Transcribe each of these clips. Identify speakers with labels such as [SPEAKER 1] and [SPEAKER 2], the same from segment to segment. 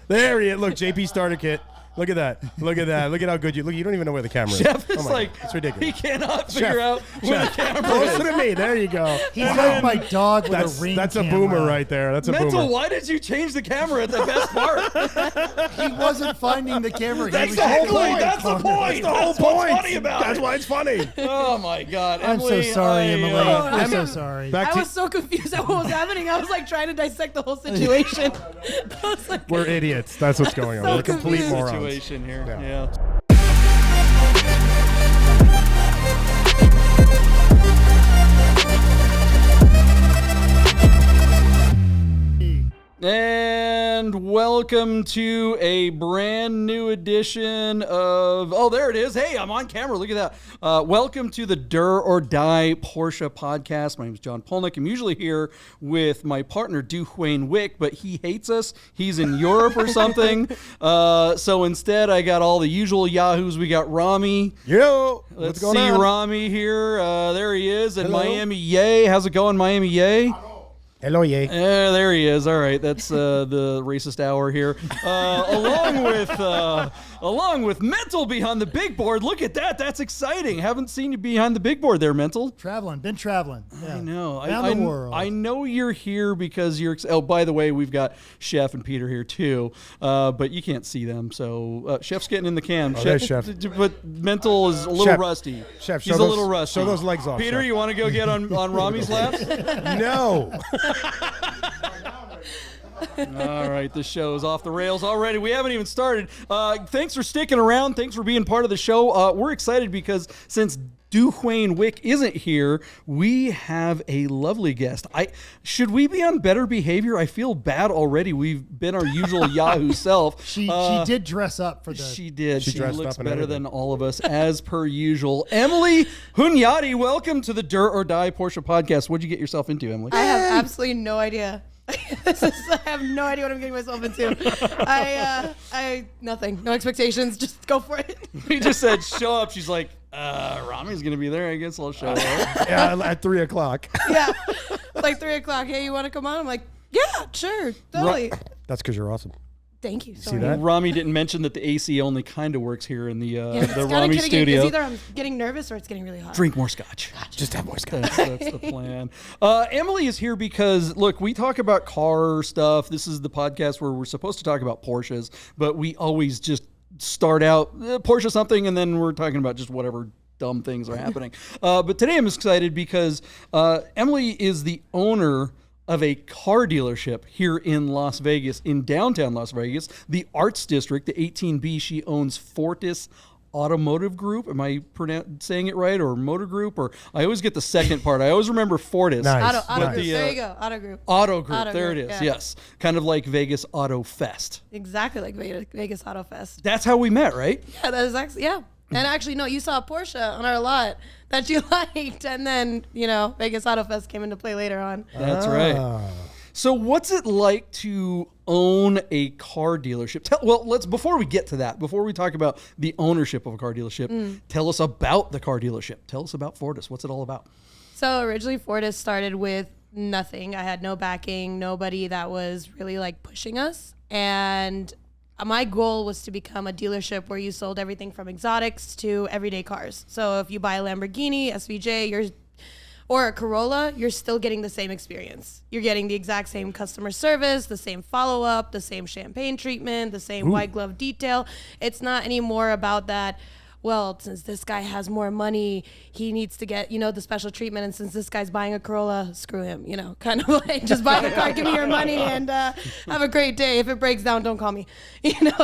[SPEAKER 1] There he is. Look, JP starter kit. Look at that. Look at that. Look at how good you look. You don't even know where the camera is.
[SPEAKER 2] Chef is
[SPEAKER 1] God. It's ridiculous.
[SPEAKER 2] he cannot figure out where the camera
[SPEAKER 1] Closer
[SPEAKER 2] is.
[SPEAKER 1] to me. There you go.
[SPEAKER 3] He's like my dog with a ring
[SPEAKER 1] That's
[SPEAKER 3] camera.
[SPEAKER 1] a boomer right there. That's a
[SPEAKER 2] Mental,
[SPEAKER 1] boomer.
[SPEAKER 2] why did you change the camera at the best part?
[SPEAKER 3] He wasn't finding the camera.
[SPEAKER 2] That's the whole point. That's the point.
[SPEAKER 1] That's the whole
[SPEAKER 2] What's
[SPEAKER 1] point.
[SPEAKER 2] funny about
[SPEAKER 1] That's
[SPEAKER 2] it.
[SPEAKER 1] why it's funny.
[SPEAKER 2] Oh my God,
[SPEAKER 3] I'm so
[SPEAKER 2] Emily,
[SPEAKER 3] sorry, Emily. I'm so
[SPEAKER 4] I-
[SPEAKER 3] sorry.
[SPEAKER 1] Back
[SPEAKER 4] I was so confused at what was happening. I was like trying to dissect the whole situation. I was like,
[SPEAKER 1] We're idiots. That's what's going on.
[SPEAKER 4] So
[SPEAKER 1] We're complete
[SPEAKER 4] confused.
[SPEAKER 1] morons.
[SPEAKER 2] situation here.
[SPEAKER 1] Yeah.
[SPEAKER 2] Yeah. And welcome to a brand new edition of, oh, there it is. Hey, I'm on camera. Look at that. Welcome to the Die or Die Porsche Podcast. My name is John Polnik. I'm usually here with my partner, Duane Wick, but he hates us. He's in Europe or something. So instead, I got all the usual yahoos. We got Rami.
[SPEAKER 1] Yo,
[SPEAKER 2] Let's
[SPEAKER 1] what's going
[SPEAKER 2] see
[SPEAKER 1] on?
[SPEAKER 2] Rami here. There he is. And
[SPEAKER 1] Hello.
[SPEAKER 2] Miami Yay. How's it going, Miami Yay?
[SPEAKER 1] Hello, yay.
[SPEAKER 2] There he is. All right, that's the racist hour here. Along with Mental behind the big board. Look at that. That's exciting. Haven't seen you behind the big board there, Mental.
[SPEAKER 3] Been traveling. Yeah.
[SPEAKER 2] I know.
[SPEAKER 3] Around the world.
[SPEAKER 2] I know you're here because you're. Oh, by the way, we've got Chef and Peter here too, but you can't see them. So Chef's getting in the cam.
[SPEAKER 1] Oh, there's Chef.
[SPEAKER 2] But Mental is a little
[SPEAKER 1] Chef.
[SPEAKER 2] rusty.
[SPEAKER 1] Chef,
[SPEAKER 2] he's
[SPEAKER 1] show
[SPEAKER 2] a
[SPEAKER 1] those-
[SPEAKER 2] little rusty.
[SPEAKER 1] show those legs off,
[SPEAKER 2] Peter,
[SPEAKER 1] Chef.
[SPEAKER 2] you want to go get on Rami's laps?
[SPEAKER 1] No.
[SPEAKER 2] All right, the show is off the rails already. We haven't even started. Thanks for sticking around. Thanks for being part of the show. We're excited because since Duane Wick isn't here, we have a lovely guest. Should we be on better behavior? I feel bad already. We've been our usual Yahoo self.
[SPEAKER 3] She did dress up for the.
[SPEAKER 2] She did.
[SPEAKER 1] She
[SPEAKER 2] She
[SPEAKER 1] dressed
[SPEAKER 2] looks
[SPEAKER 1] up and
[SPEAKER 2] better
[SPEAKER 1] everything.
[SPEAKER 2] than all of us, as per usual. Emily Hunyady, welcome to the Die or Die Porsche Podcast. What'd you get yourself into, Emily?
[SPEAKER 4] I have absolutely no idea. I have no idea what I'm getting myself into. I nothing. No expectations. Just go for it.
[SPEAKER 2] We just said show up. She's like, Rami's gonna be there. I guess I'll show up.
[SPEAKER 1] Yeah, at 3 o'clock.
[SPEAKER 4] Yeah. It's like 3 o'clock. Hey, you want to come on? I'm like, yeah, sure, totally.
[SPEAKER 1] That's because you're awesome.
[SPEAKER 4] Thank you.
[SPEAKER 1] See
[SPEAKER 4] Sorry.
[SPEAKER 1] that?
[SPEAKER 2] Rami didn't mention that the AC only kind of works here in the
[SPEAKER 4] Yeah, it's kinda
[SPEAKER 2] Rami
[SPEAKER 4] getting-
[SPEAKER 2] studio.
[SPEAKER 4] It's either I'm getting nervous or it's getting really hot.
[SPEAKER 2] Drink more scotch.
[SPEAKER 1] Just have more scotch.
[SPEAKER 2] That's the plan. Emily is here because, look, we talk about car stuff. This is the podcast where we're supposed to talk about Porsches, but we always just start out Porsche something, and then we're talking about just whatever dumb things are happening. But today I'm excited because Emily is the owner of a car dealership here in Las Vegas, in downtown Las Vegas, the Arts District, the 18B. She owns Fortis Automotive Group. Am I saying it right? Or Motor Group? Or I always get the second part. I always remember Fortis.
[SPEAKER 1] Nice.
[SPEAKER 4] Auto
[SPEAKER 2] But
[SPEAKER 4] group.
[SPEAKER 2] the,
[SPEAKER 4] There you go. Auto group.
[SPEAKER 2] Auto Group.
[SPEAKER 4] Auto
[SPEAKER 2] there
[SPEAKER 4] Group,
[SPEAKER 2] it is.
[SPEAKER 4] yeah.
[SPEAKER 2] Yes. Kind of like Vegas Auto Fest.
[SPEAKER 4] Exactly like Vegas Auto Fest.
[SPEAKER 2] That's how we met, right?
[SPEAKER 4] Yeah, that is actually, yeah. And actually, no, you saw a Porsche on our lot that you liked, and then, Vegas Auto Fest came into play later on.
[SPEAKER 2] That's right. So what's it like to own a car dealership? Before we get to that, before we talk about the ownership of a car dealership, tell us about the car dealership. Tell us about Fortis. What's it all about?
[SPEAKER 4] So originally Fortis started with nothing. I had no backing, nobody that was really like pushing us. And my goal was to become a dealership where you sold everything from exotics to everyday cars. So if you buy a Lamborghini, SVJ, or a Corolla, you're still getting the same experience. You're getting the exact same customer service, the same follow-up, the same champagne treatment, the same white glove detail. It's not anymore about that, well, since this guy has more money, he needs to get, the special treatment. And since this guy's buying a Corolla, screw him, kind of like just buy the car, give me your money, and have a great day. If it breaks down, don't call me,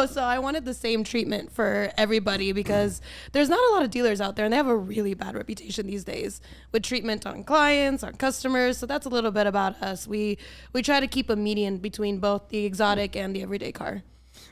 [SPEAKER 4] So I wanted the same treatment for everybody because there's not a lot of dealers out there, and they have a really bad reputation these days with treatment on clients, on customers. So that's a little bit about us. We try to keep a median between both the exotic and the everyday car.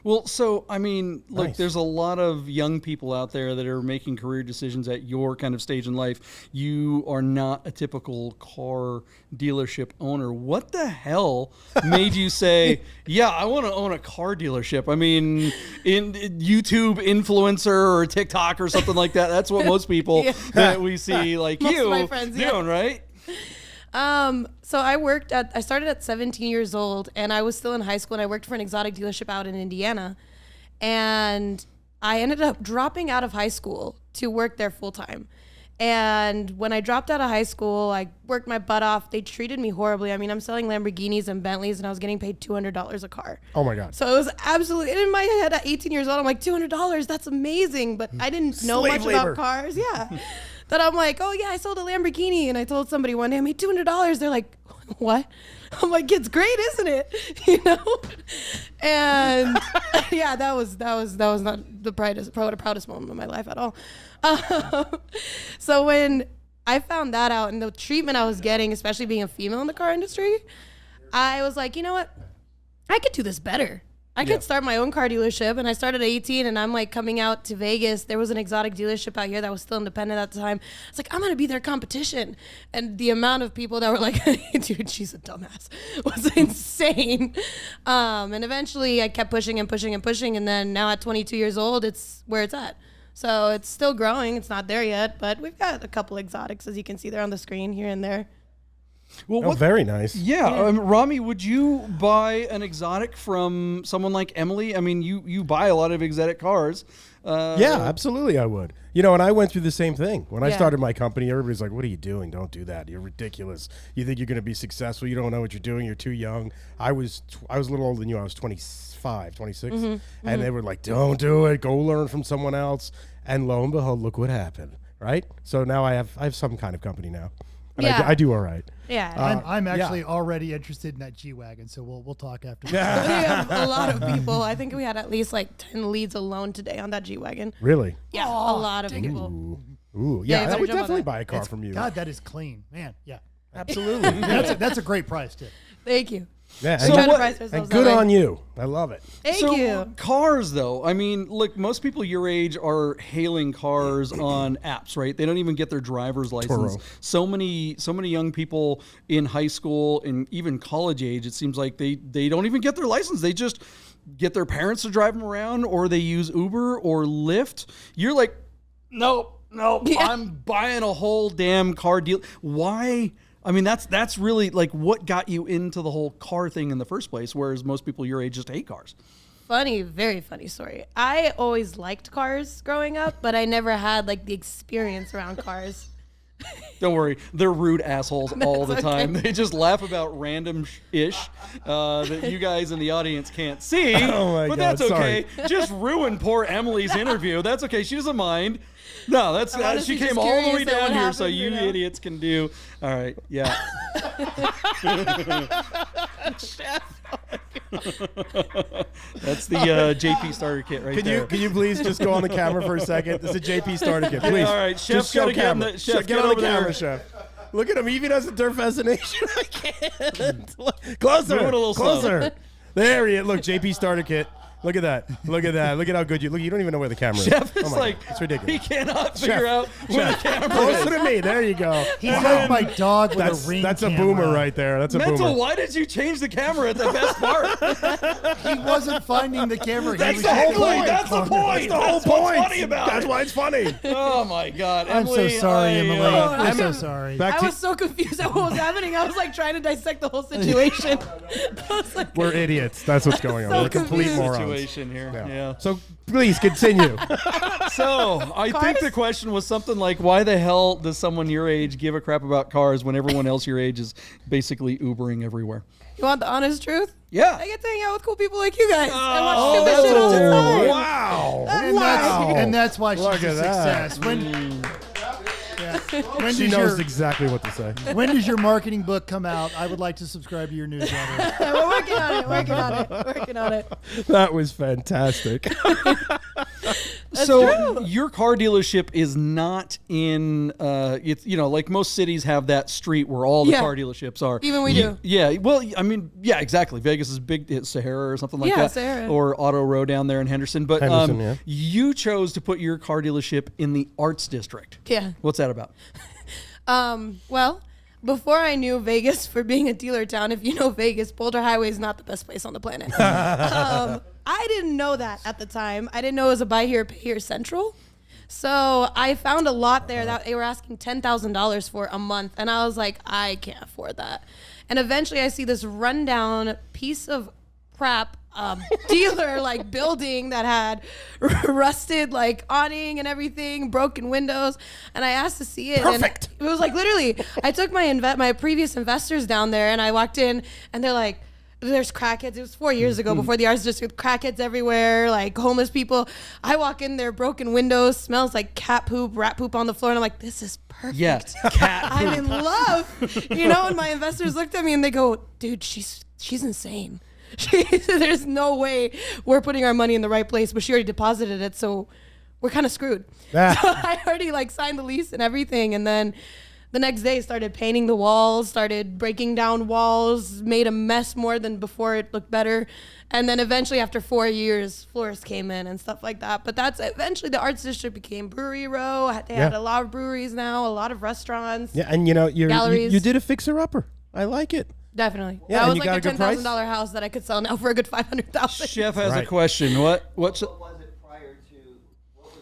[SPEAKER 2] Well, so, I mean, look,
[SPEAKER 1] Nice.
[SPEAKER 2] there's a lot of young people out there that are making career decisions at your kind of stage in life. You are not a typical car dealership owner. What the hell made you say, yeah, I want to own a car dealership? I mean, in YouTube influencer or TikTok or something like that. That's what most people that we see like
[SPEAKER 4] Most of
[SPEAKER 2] you
[SPEAKER 4] my friends, yeah.
[SPEAKER 2] doing, right?
[SPEAKER 4] So I started at 17 years old, and I was still in high school, and I worked for an exotic dealership out in Indiana. And I ended up dropping out of high school to work there full time. And when I dropped out of high school, I worked my butt off. They treated me horribly. I mean, I'm selling Lamborghinis and Bentleys, and I was getting paid $200 a car.
[SPEAKER 1] Oh my God.
[SPEAKER 4] So it was absolutely, and in my head at 18 years old, I'm like, $200, that's amazing. But I didn't know
[SPEAKER 1] Slave
[SPEAKER 4] much
[SPEAKER 1] labor.
[SPEAKER 4] about cars. Yeah. That I'm like, oh yeah, I sold a Lamborghini. And I told somebody one day, I made $200. They're like, what? I'm like, it's great, isn't it? You know? And yeah, that was not the proudest moment of my life at all. So when I found that out and the treatment I was getting, especially being a female in the car industry, I was like, you know what? I could do this better. I could start my own car dealership. And I started at 18, and I'm like coming out to Vegas. There was an exotic dealership out here that was still independent at the time. I was like, I'm going to be their competition. And the amount of people that were like, dude, she's a dumbass, was insane. And eventually I kept pushing and pushing and pushing. And then now at 22 years old, it's where it's at. So it's still growing. It's not there yet, but we've got a couple exotics, as you can see there on the screen here and there.
[SPEAKER 2] Well,
[SPEAKER 1] Very nice.
[SPEAKER 2] Yeah, Rami, would you buy an exotic from someone like Emily? I mean, you buy a lot of exotic cars.
[SPEAKER 1] Yeah, absolutely I would. You know, and I went through the same thing. When I
[SPEAKER 4] Yeah.
[SPEAKER 1] started my company, everybody's like, what are you doing? Don't do that. You're ridiculous. You think you're going to be successful. You don't know what you're doing. You're too young. I was a little older than you. I was 25, 26. And they were like, don't do it. Go learn from someone else. And lo and behold, look what happened, right? So now I have some kind of company now. And
[SPEAKER 4] Yeah.
[SPEAKER 1] I do all right.
[SPEAKER 4] Yeah.
[SPEAKER 3] I'm actually already interested in that G-Wagon, so we'll talk after.
[SPEAKER 4] We have a lot of people. I think we had at least like 10 leads alone today on that G-Wagon.
[SPEAKER 1] Really?
[SPEAKER 4] Yeah, a lot of people.
[SPEAKER 1] Ooh,
[SPEAKER 4] Yeah,
[SPEAKER 1] yeah,
[SPEAKER 4] you
[SPEAKER 1] I
[SPEAKER 4] better
[SPEAKER 1] would
[SPEAKER 4] jump on
[SPEAKER 1] definitely
[SPEAKER 4] that.
[SPEAKER 1] buy a car from you.
[SPEAKER 3] God, that is clean, man. Yeah,
[SPEAKER 1] Absolutely.
[SPEAKER 3] that's a great price too.
[SPEAKER 4] Thank you.
[SPEAKER 1] Yeah,
[SPEAKER 2] So
[SPEAKER 1] and,
[SPEAKER 2] what-
[SPEAKER 4] Price ourselves
[SPEAKER 1] and
[SPEAKER 4] that
[SPEAKER 1] good
[SPEAKER 4] way.
[SPEAKER 1] on you. I love it.
[SPEAKER 4] Thank
[SPEAKER 2] So
[SPEAKER 4] you.
[SPEAKER 2] cars, though, I mean, look, most people your age are hailing cars on apps, right? They don't even get their driver's license.
[SPEAKER 1] Toro.
[SPEAKER 2] So many young people in high school and even college age, it seems like they don't even get their license. They just get their parents to drive them around, or they use Uber or Lyft. You're like, nope,
[SPEAKER 4] Yeah.
[SPEAKER 2] I'm buying a whole damn car deal. Why? I mean, that's really like what got you into the whole car thing in the first place, whereas most people your age just hate cars.
[SPEAKER 4] Funny, very funny story. I always liked cars growing up, but I never had like the experience around cars.
[SPEAKER 2] Don't worry, they're rude assholes all the
[SPEAKER 4] okay.
[SPEAKER 2] time. They just laugh about random-ish that you guys in the audience can't see.
[SPEAKER 1] Oh my
[SPEAKER 2] but
[SPEAKER 1] God,
[SPEAKER 2] that's okay. Just ruin poor Emily's interview. That's okay. She doesn't mind. No, that's
[SPEAKER 4] I'm honestly
[SPEAKER 2] she came
[SPEAKER 4] just
[SPEAKER 2] all the way
[SPEAKER 4] curious at
[SPEAKER 2] down
[SPEAKER 4] what
[SPEAKER 2] here so
[SPEAKER 4] happened,
[SPEAKER 2] you
[SPEAKER 4] you know?
[SPEAKER 2] idiots can do. All right, yeah. That's the JP starter kit right there.
[SPEAKER 1] Can you please just go on the camera for a second? This is a JP starter kit, please.
[SPEAKER 2] all right, Chef's
[SPEAKER 1] Just show
[SPEAKER 2] gotta get in
[SPEAKER 1] camera.
[SPEAKER 2] the- Chef,
[SPEAKER 1] get
[SPEAKER 2] get
[SPEAKER 1] on the
[SPEAKER 2] over
[SPEAKER 1] camera,
[SPEAKER 2] there.
[SPEAKER 1] Chef. Look at him. He even has a turf fascination. I can't. Closer.
[SPEAKER 2] Move it a little
[SPEAKER 1] Closer. There he is. Look, JP starter kit. Look at that. Look at that. Look at how good you look. You don't even know where the camera is.
[SPEAKER 2] Chef
[SPEAKER 1] Oh
[SPEAKER 2] is
[SPEAKER 1] my
[SPEAKER 2] like,
[SPEAKER 1] God. It's ridiculous.
[SPEAKER 2] he cannot figure out where the camera
[SPEAKER 1] Closer
[SPEAKER 2] is.
[SPEAKER 1] to me. There you go.
[SPEAKER 3] He's like my dog with a ring.
[SPEAKER 1] That's a
[SPEAKER 3] camera.
[SPEAKER 1] boomer right there. That's a
[SPEAKER 2] Mental,
[SPEAKER 1] boomer.
[SPEAKER 2] why did you change the camera at the best part?
[SPEAKER 3] He wasn't finding the camera. He
[SPEAKER 1] That's
[SPEAKER 3] was
[SPEAKER 1] the whole
[SPEAKER 3] just
[SPEAKER 1] point.
[SPEAKER 2] That's the point.
[SPEAKER 1] That's the whole
[SPEAKER 2] That's what's
[SPEAKER 1] point.
[SPEAKER 2] funny about
[SPEAKER 1] That's
[SPEAKER 2] it.
[SPEAKER 1] why it's funny.
[SPEAKER 2] Oh my God,
[SPEAKER 3] I'm so
[SPEAKER 2] Emily,
[SPEAKER 3] sorry,
[SPEAKER 2] I,
[SPEAKER 3] Emily. I'm so sorry.
[SPEAKER 1] Back
[SPEAKER 4] I
[SPEAKER 1] to
[SPEAKER 4] was so confused at what was happening. I was like trying to dissect the whole situation. I was like,
[SPEAKER 1] we're idiots. That's what's going on.
[SPEAKER 4] So
[SPEAKER 1] We're complete
[SPEAKER 4] confused.
[SPEAKER 1] morons.
[SPEAKER 2] situation here. Yeah.
[SPEAKER 1] So please continue.
[SPEAKER 2] So I think
[SPEAKER 4] Cars?
[SPEAKER 2] the question was something like, why the hell does someone your age give a crap about cars when everyone else your age is basically Ubering everywhere?
[SPEAKER 4] you want the honest truth?
[SPEAKER 2] Yeah.
[SPEAKER 4] I get to hang out with cool people like you guys. I watch stupid shit all the time.
[SPEAKER 1] Wow.
[SPEAKER 3] And that's why she's
[SPEAKER 1] Look
[SPEAKER 3] a
[SPEAKER 1] at that.
[SPEAKER 3] success. When
[SPEAKER 1] She
[SPEAKER 3] does
[SPEAKER 1] knows
[SPEAKER 3] your
[SPEAKER 1] exactly what to say.
[SPEAKER 3] when does your marketing book come out? I would like to subscribe to your newsletter.
[SPEAKER 4] We're working on it.
[SPEAKER 1] That was fantastic.
[SPEAKER 2] So your car dealership is not in, it's, you know, like most cities have that street where all the
[SPEAKER 4] Yeah.
[SPEAKER 2] car dealerships are.
[SPEAKER 4] Even we do.
[SPEAKER 2] Yeah. Well, I mean, yeah, exactly. Vegas is big. It's Sahara or something like
[SPEAKER 4] Yeah,
[SPEAKER 2] that.
[SPEAKER 4] Sahara.
[SPEAKER 2] Or Auto Row down there in Henderson. But
[SPEAKER 1] Henderson, yeah.
[SPEAKER 2] you chose to put your car dealership in the Arts District.
[SPEAKER 4] Yeah.
[SPEAKER 2] What's that about?
[SPEAKER 4] Well, before I knew Vegas for being a dealer town, if you know Vegas, Boulder Highway is not the best place on the planet. I didn't know that at the time. I didn't know it was a buy here, pay here central. So I found a lot there that they were asking $10,000 for a month. And I was like, I can't afford that. And eventually I see this rundown piece of crap dealer like building that had rusted like awning and everything, broken windows. And I asked to see it.
[SPEAKER 1] Perfect.
[SPEAKER 4] And it was like literally, I took my previous investors down there and I walked in and they're like, there's crackheads. It was 4 years ago before the arts district. Crackheads everywhere, like homeless people. I walk in there, broken windows, smells like cat poop, rat poop on the floor, and I'm like, this is perfect.
[SPEAKER 2] Yes, cat poop.
[SPEAKER 4] I'm in love. And my investors looked at me and they go, dude, she's insane. There's no way we're putting our money in the right place, but she already deposited it, so we're kind of screwed. So I already like signed the lease and everything, and then the next day started painting the walls, started breaking down walls, made a mess more than before. It looked better. And then eventually after 4 years, florists came in and stuff like that. But that's eventually the arts district became Brewery Row. They had a lot of breweries now, a lot of restaurants.
[SPEAKER 1] Yeah, and you did a fixer-upper. I like it.
[SPEAKER 4] Definitely.
[SPEAKER 1] Yeah,
[SPEAKER 4] that
[SPEAKER 1] and
[SPEAKER 4] was
[SPEAKER 1] you
[SPEAKER 4] like a
[SPEAKER 1] got a good
[SPEAKER 4] $10,000 house that I could sell now for a good $500,000.
[SPEAKER 2] Chef has a
[SPEAKER 1] Right.
[SPEAKER 2] question. What
[SPEAKER 5] was it prior to what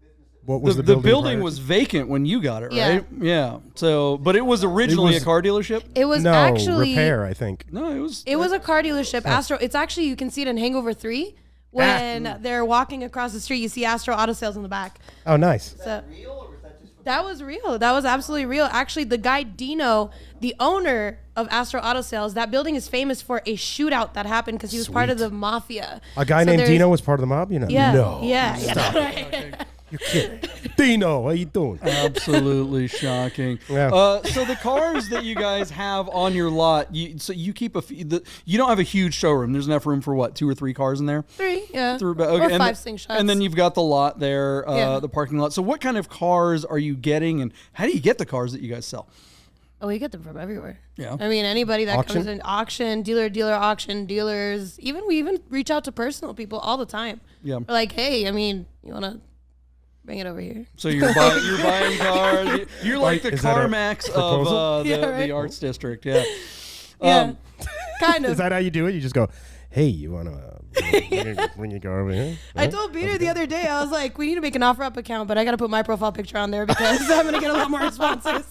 [SPEAKER 5] business?
[SPEAKER 1] What was
[SPEAKER 2] the
[SPEAKER 1] the
[SPEAKER 2] building
[SPEAKER 1] prior
[SPEAKER 2] was
[SPEAKER 1] to?
[SPEAKER 2] vacant when you got it,
[SPEAKER 4] Yeah.
[SPEAKER 2] right? Yeah. So, but it was originally
[SPEAKER 1] was-
[SPEAKER 2] a car dealership.
[SPEAKER 4] It was
[SPEAKER 1] No,
[SPEAKER 4] actually
[SPEAKER 1] repair, I think.
[SPEAKER 2] No, it was.
[SPEAKER 4] It was a car dealership. Astro. It's actually, you can see it in Hangover 3 when they're walking across the street. You see Astro Auto Sales in the back.
[SPEAKER 1] Oh, nice.
[SPEAKER 4] So
[SPEAKER 5] Real or was that just for
[SPEAKER 4] that was real. That was absolutely real. Actually, the guy Dino, the owner of Astro Auto Sales, that building is famous for a shootout that happened because he was part of
[SPEAKER 1] Sweet.
[SPEAKER 4] the mafia.
[SPEAKER 1] A guy
[SPEAKER 4] So
[SPEAKER 1] named
[SPEAKER 4] there's-
[SPEAKER 1] Dino was part of the mob?
[SPEAKER 4] Yeah.
[SPEAKER 1] No.
[SPEAKER 4] Yeah.
[SPEAKER 1] You're kidding. Dino, how you doing?
[SPEAKER 2] Absolutely shocking.
[SPEAKER 1] Yeah.
[SPEAKER 2] So the cars that you guys have on your lot, you keep you don't have a huge showroom. There's enough room for what, 2 or 3 cars in there?
[SPEAKER 4] 3, yeah.
[SPEAKER 2] Okay,
[SPEAKER 4] Or
[SPEAKER 2] and
[SPEAKER 4] 5 slingshots.
[SPEAKER 2] And then you've got the lot there,
[SPEAKER 4] Yeah.
[SPEAKER 2] the parking lot. So what kind of cars are you getting, and how do you get the cars that you guys sell?
[SPEAKER 4] Oh, we get them from everywhere.
[SPEAKER 2] Yeah.
[SPEAKER 4] I mean, anybody that
[SPEAKER 1] Auction?
[SPEAKER 4] comes in auction, dealer auction, dealers. We even reach out to personal people all the time.
[SPEAKER 2] Yeah.
[SPEAKER 4] We're like, hey, I mean, you want to bring it over here?
[SPEAKER 2] So you're buying cars. You're like the
[SPEAKER 1] Is that a
[SPEAKER 2] CarMax of
[SPEAKER 1] proposal?
[SPEAKER 4] Yeah, right.
[SPEAKER 2] the Arts District. Yeah.
[SPEAKER 4] Yeah. Kind
[SPEAKER 1] Is
[SPEAKER 4] of.
[SPEAKER 1] that how you do it? You just go, hey, you want to bring your car over here?
[SPEAKER 4] I told Peter the other day, I was like, we need to make an OfferUp account, but I got to put my profile picture on there because I'm going to get a lot more responses.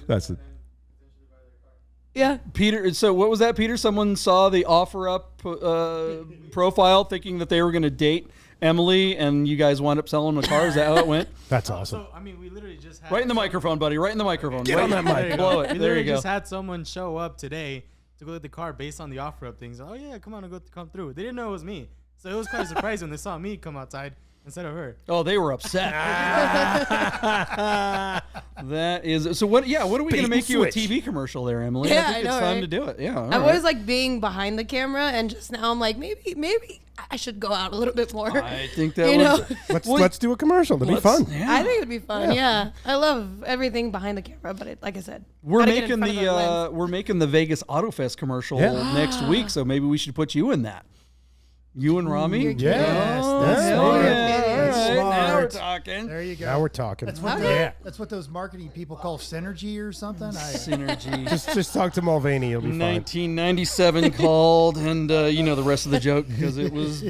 [SPEAKER 1] That's it.
[SPEAKER 4] Yeah.
[SPEAKER 2] Peter, so what was that, Peter? Someone saw the OfferUp profile thinking that they were going to date Emily, and you guys wound up selling the car. Is that how it went?
[SPEAKER 1] That's awesome.
[SPEAKER 6] So, I mean, we literally just had...
[SPEAKER 2] Right in the microphone, buddy. Right in the microphone.
[SPEAKER 1] Get on that
[SPEAKER 6] There
[SPEAKER 1] mic.
[SPEAKER 6] you
[SPEAKER 2] Blow
[SPEAKER 6] go.
[SPEAKER 2] it.
[SPEAKER 6] We
[SPEAKER 2] There you
[SPEAKER 6] literally
[SPEAKER 2] go.
[SPEAKER 6] just had someone show up today to go to the car based on the offer up things. Oh, yeah, come on, come through. They didn't know it was me. So it was quite a surprise when they saw me come outside instead of her.
[SPEAKER 2] Oh, they were upset. That is so. What? Yeah. What are we going to
[SPEAKER 1] Bait
[SPEAKER 2] make
[SPEAKER 1] and
[SPEAKER 2] you a
[SPEAKER 1] switch.
[SPEAKER 2] TV commercial there, Emily?
[SPEAKER 4] Yeah,
[SPEAKER 2] I think
[SPEAKER 4] I
[SPEAKER 2] it's
[SPEAKER 4] know,
[SPEAKER 2] time
[SPEAKER 4] right?
[SPEAKER 2] to do it. Yeah. all
[SPEAKER 4] I'm
[SPEAKER 2] right.
[SPEAKER 4] always like being behind the camera, and just now I'm like, maybe I should go out a little bit more.
[SPEAKER 2] I think that
[SPEAKER 4] You
[SPEAKER 2] was.
[SPEAKER 4] know?
[SPEAKER 1] Let's do a commercial. That'd be fun.
[SPEAKER 2] Yeah.
[SPEAKER 4] I think it'd be fun. Yeah. I love everything behind the camera, but like I said,
[SPEAKER 2] We're
[SPEAKER 4] gotta get in
[SPEAKER 2] making
[SPEAKER 4] front of the lens.
[SPEAKER 2] we're making the Vegas Auto Fest commercial
[SPEAKER 1] Yeah.
[SPEAKER 2] next week, so maybe we should put you in that. You and Rami.
[SPEAKER 4] You're
[SPEAKER 1] Yes,
[SPEAKER 2] Oh,
[SPEAKER 1] that's
[SPEAKER 2] hell
[SPEAKER 1] smart.
[SPEAKER 2] yeah.
[SPEAKER 3] That's
[SPEAKER 2] All right, now we're
[SPEAKER 3] smart.
[SPEAKER 2] talking.
[SPEAKER 3] There you go.
[SPEAKER 1] Now we're talking.
[SPEAKER 3] That's what,
[SPEAKER 1] yeah.
[SPEAKER 3] that's what those marketing people call synergy or something.
[SPEAKER 2] Synergy.
[SPEAKER 1] Just talk to Mulvaney. He'll be fine.
[SPEAKER 2] 1997 called, and you know the rest of the joke because it was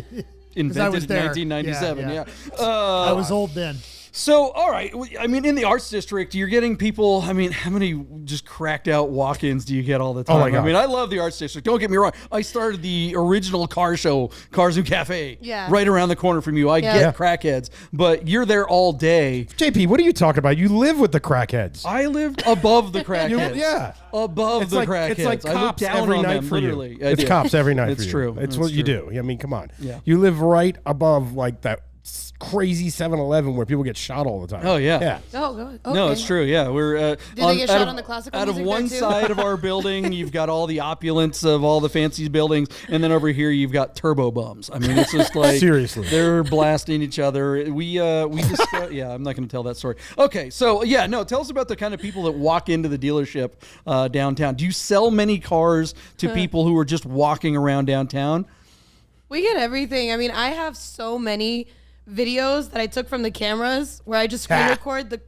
[SPEAKER 2] invented
[SPEAKER 3] was
[SPEAKER 2] in
[SPEAKER 3] there.
[SPEAKER 2] 1997.
[SPEAKER 3] Yeah,
[SPEAKER 2] Yeah.
[SPEAKER 3] I was old then.
[SPEAKER 2] So, all right. I mean, in the Arts District, you're getting people. I mean, how many just cracked out walk-ins do you get all the time?
[SPEAKER 1] Oh, my God.
[SPEAKER 2] I mean, I love the Arts District. Don't get me wrong. I started the original car show, Cars and Cafe,
[SPEAKER 4] Yeah.
[SPEAKER 2] right around the corner from you. I
[SPEAKER 4] Yeah.
[SPEAKER 2] get crackheads, but you're there all day.
[SPEAKER 1] JP, what are you talking about? You live with the crackheads.
[SPEAKER 2] I lived above the crackheads.
[SPEAKER 1] Yeah.
[SPEAKER 2] Above
[SPEAKER 1] It's
[SPEAKER 2] the
[SPEAKER 1] like
[SPEAKER 2] crackheads.
[SPEAKER 1] it's like
[SPEAKER 2] I look
[SPEAKER 1] cops
[SPEAKER 2] down
[SPEAKER 1] every
[SPEAKER 2] on
[SPEAKER 1] night
[SPEAKER 2] them,
[SPEAKER 1] for
[SPEAKER 2] literally.
[SPEAKER 1] you.
[SPEAKER 2] I
[SPEAKER 1] It's
[SPEAKER 2] do.
[SPEAKER 1] cops every night
[SPEAKER 2] It's
[SPEAKER 1] for you.
[SPEAKER 2] true.
[SPEAKER 1] It's
[SPEAKER 2] It's
[SPEAKER 1] what you
[SPEAKER 2] true.
[SPEAKER 1] do. I mean, come on.
[SPEAKER 2] Yeah.
[SPEAKER 1] You live right above like that crazy 7-Eleven where people get shot all the time.
[SPEAKER 2] Oh, yeah.
[SPEAKER 1] Yeah.
[SPEAKER 4] Oh, good. Okay.
[SPEAKER 2] No, it's true. Yeah, we're.
[SPEAKER 4] Do they get shot
[SPEAKER 2] out
[SPEAKER 4] on the classical
[SPEAKER 2] Out of
[SPEAKER 4] music
[SPEAKER 2] one
[SPEAKER 4] there, too?
[SPEAKER 2] side of our building, you've got all the opulence of all the fancy buildings, and then over here you've got turbo bums. I mean, it's just like
[SPEAKER 1] Seriously.
[SPEAKER 2] they're blasting each other. We just yeah, I'm not going to tell that story. Okay, so yeah, no, tell us about the kind of people that walk into the dealership downtown. Do you sell many cars to people who are just walking around downtown?
[SPEAKER 4] We get everything. I mean, I have so many videos that I took from the cameras where I just screen record the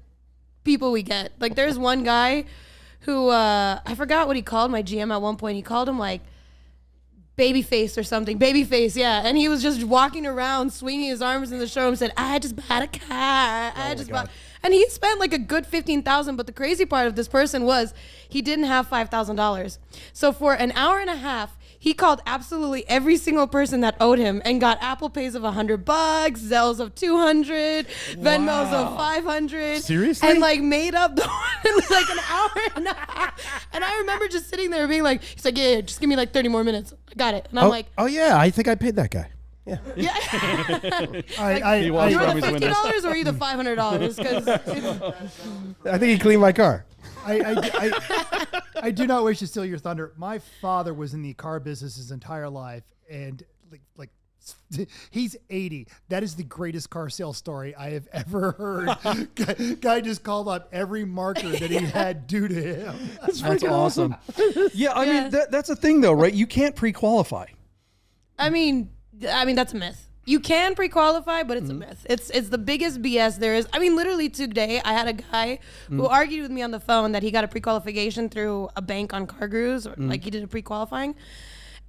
[SPEAKER 4] people we get. Like, there's one guy who I forgot what he called my GM at one point. He called him like Babyface or something. Babyface, yeah. And he was just walking around swinging his arms in the showroom, said, I just bought a car. I just bought. And he spent like a good $15,000. But the crazy part of this person was he didn't have $5,000. So for an hour and a half, he called absolutely every single person that owed him and got Apple Pays of $100, Zells of $200, Venmos of $500.
[SPEAKER 1] Seriously?
[SPEAKER 4] And like made up the like an hour and a half. And I remember just sitting there being like, he's like, yeah, just give me like 30 more minutes. I got it. And I'm like,
[SPEAKER 1] oh yeah, I think I paid that guy. Yeah.
[SPEAKER 4] yeah.
[SPEAKER 2] He walks
[SPEAKER 4] You were
[SPEAKER 2] from
[SPEAKER 4] the
[SPEAKER 2] his windows.
[SPEAKER 4] $50 or were you the $500? Because
[SPEAKER 1] I think he cleaned my car.
[SPEAKER 3] I do not wish to steal your thunder. My father was in the car business his entire life, and like he's 80. That is the greatest car sales story I have ever heard. Guy just called up every marker that he had due to him.
[SPEAKER 2] That's awesome. Yeah, I mean that's a thing though, right? You can't pre-qualify.
[SPEAKER 4] I mean that's a myth. You can pre-qualify, but it's a myth. It's the biggest BS there is. I mean, literally today, I had a guy who argued with me on the phone that he got a pre-qualification through a bank on CarGurus, or like he did a pre-qualifying.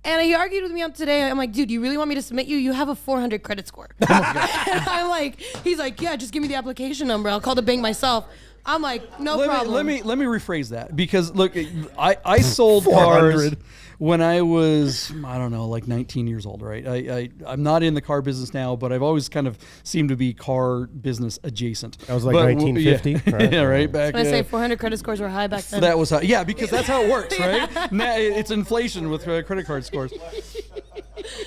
[SPEAKER 4] And he argued with me on today. I'm like, dude, you really want me to submit you? You have a 400 credit score. And I'm like, he's like, yeah, just give me the application number. I'll call the bank myself. I'm like, no problem.
[SPEAKER 2] Let me rephrase that, because look, I sold cars when I was, I don't know, like 19 years old, right? I'm not in the car business now, but I've always kind of seemed to be car business adjacent.
[SPEAKER 1] That was like 1950.
[SPEAKER 2] Yeah,
[SPEAKER 1] Right?
[SPEAKER 2] yeah, right. Back.
[SPEAKER 4] I say 400 credit scores were high back then.
[SPEAKER 2] That was how, yeah, because that's how it works, right? Now it's inflation with credit card scores.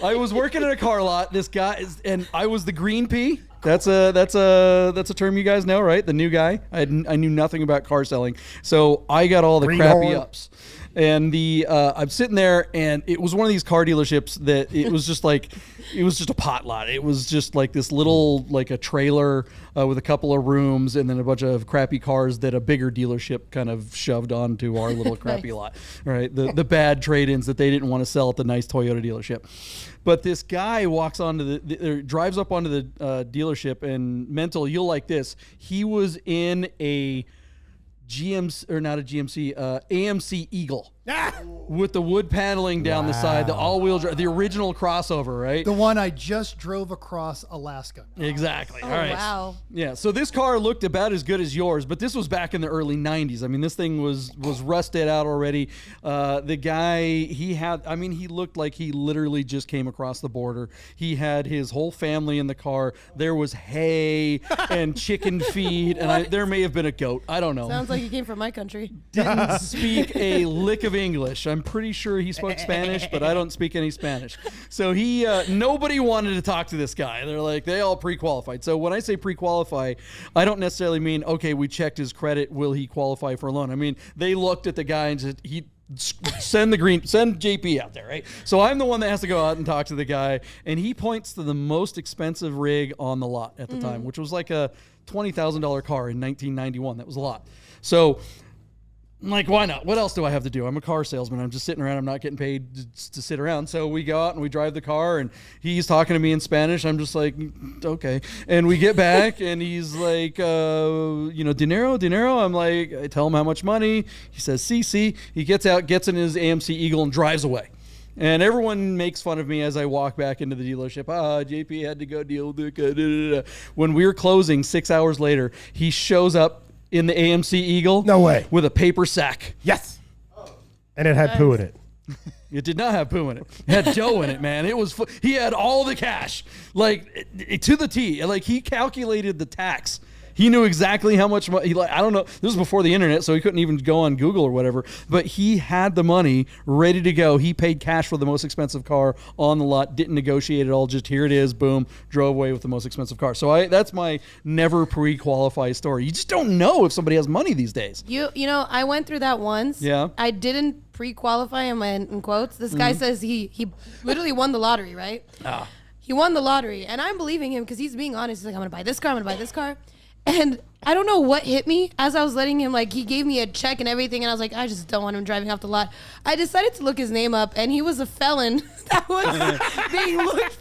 [SPEAKER 2] I was working in a car lot. This guy and I was the green pea. That's a term you guys know, right? The new guy. I knew nothing about car selling, so I got all the crappy ups. And I'm sitting there, and it was one of these car dealerships that it was just like, it was just a pot lot. It was just like this little, like a trailer with a couple of rooms, and then a bunch of crappy cars that a bigger dealership kind of shoved onto our little crappy lot, right? The bad trade-ins that they didn't want to sell at the nice Toyota dealership. But this guy walks onto drives up onto the dealership, and mental, you'll like this. He was in a GMC, or not a GMC, AMC Eagle. With the wood paneling down the side, the all-wheel drive, the original crossover, right?
[SPEAKER 3] The one I just drove across Alaska.
[SPEAKER 2] Exactly.
[SPEAKER 4] Oh,
[SPEAKER 2] all right.
[SPEAKER 4] wow.
[SPEAKER 2] Yeah. So this car looked about as good as yours, but this was back in the early 90s. I mean, this thing was rusted out already. The guy, he looked like he literally just came across the border. He had his whole family in the car. There was hay and chicken feed, and there may have been a goat. I don't know.
[SPEAKER 4] Sounds like he came from my country.
[SPEAKER 2] Didn't speak a lick of English. I'm pretty sure he spoke Spanish, but I don't speak any Spanish. So nobody wanted to talk to this guy. They're like, they all pre-qualified. So when I say pre-qualify, I don't necessarily mean, okay, we checked his credit, will he qualify for a loan? I mean, they looked at the guy and said, send JP out there, right? So I'm the one that has to go out and talk to the guy, and he points to the most expensive rig on the lot at the time, which was like a $20,000 car in 1991. That was a lot. So I'm like, why not? What else do I have to do? I'm a car salesman. I'm just sitting around. I'm not getting paid to sit around. So we go out and we drive the car, and he's talking to me in Spanish. I'm just like, okay. And we get back, and he's like, dinero. I'm like, I tell him how much money. He says, CC. He gets out, gets in his AMC Eagle, and drives away. And everyone makes fun of me as I walk back into the dealership. JP had to go deal with it. When we were closing 6 hours later, he shows up in the AMC Eagle.
[SPEAKER 1] No way.
[SPEAKER 2] With a paper sack.
[SPEAKER 1] Yes. And it had poo in it.
[SPEAKER 2] It did not have poo in it. It had dough in it, man. It was. He had all the cash, like to the T. Like he calculated the tax. He knew exactly how much money. I don't know. This was before the internet, so he couldn't even go on Google or whatever. But he had the money ready to go. He paid cash for the most expensive car on the lot. Didn't negotiate at all. Just here it is. Boom. Drove away with the most expensive car. So that's my never pre-qualified story. You just don't know if somebody has money these days.
[SPEAKER 4] You know, I went through that once.
[SPEAKER 2] Yeah.
[SPEAKER 4] I didn't pre-qualify in quotes. This guy says he literally won the lottery, right? He won the lottery, and I'm believing him because he's being honest. He's like, I'm gonna buy this car. And I don't know what hit me as I was letting him, like, he gave me a check and everything, and I was like, I just don't want him driving off the lot. I decided to look his name up, and he was a felon that was being looked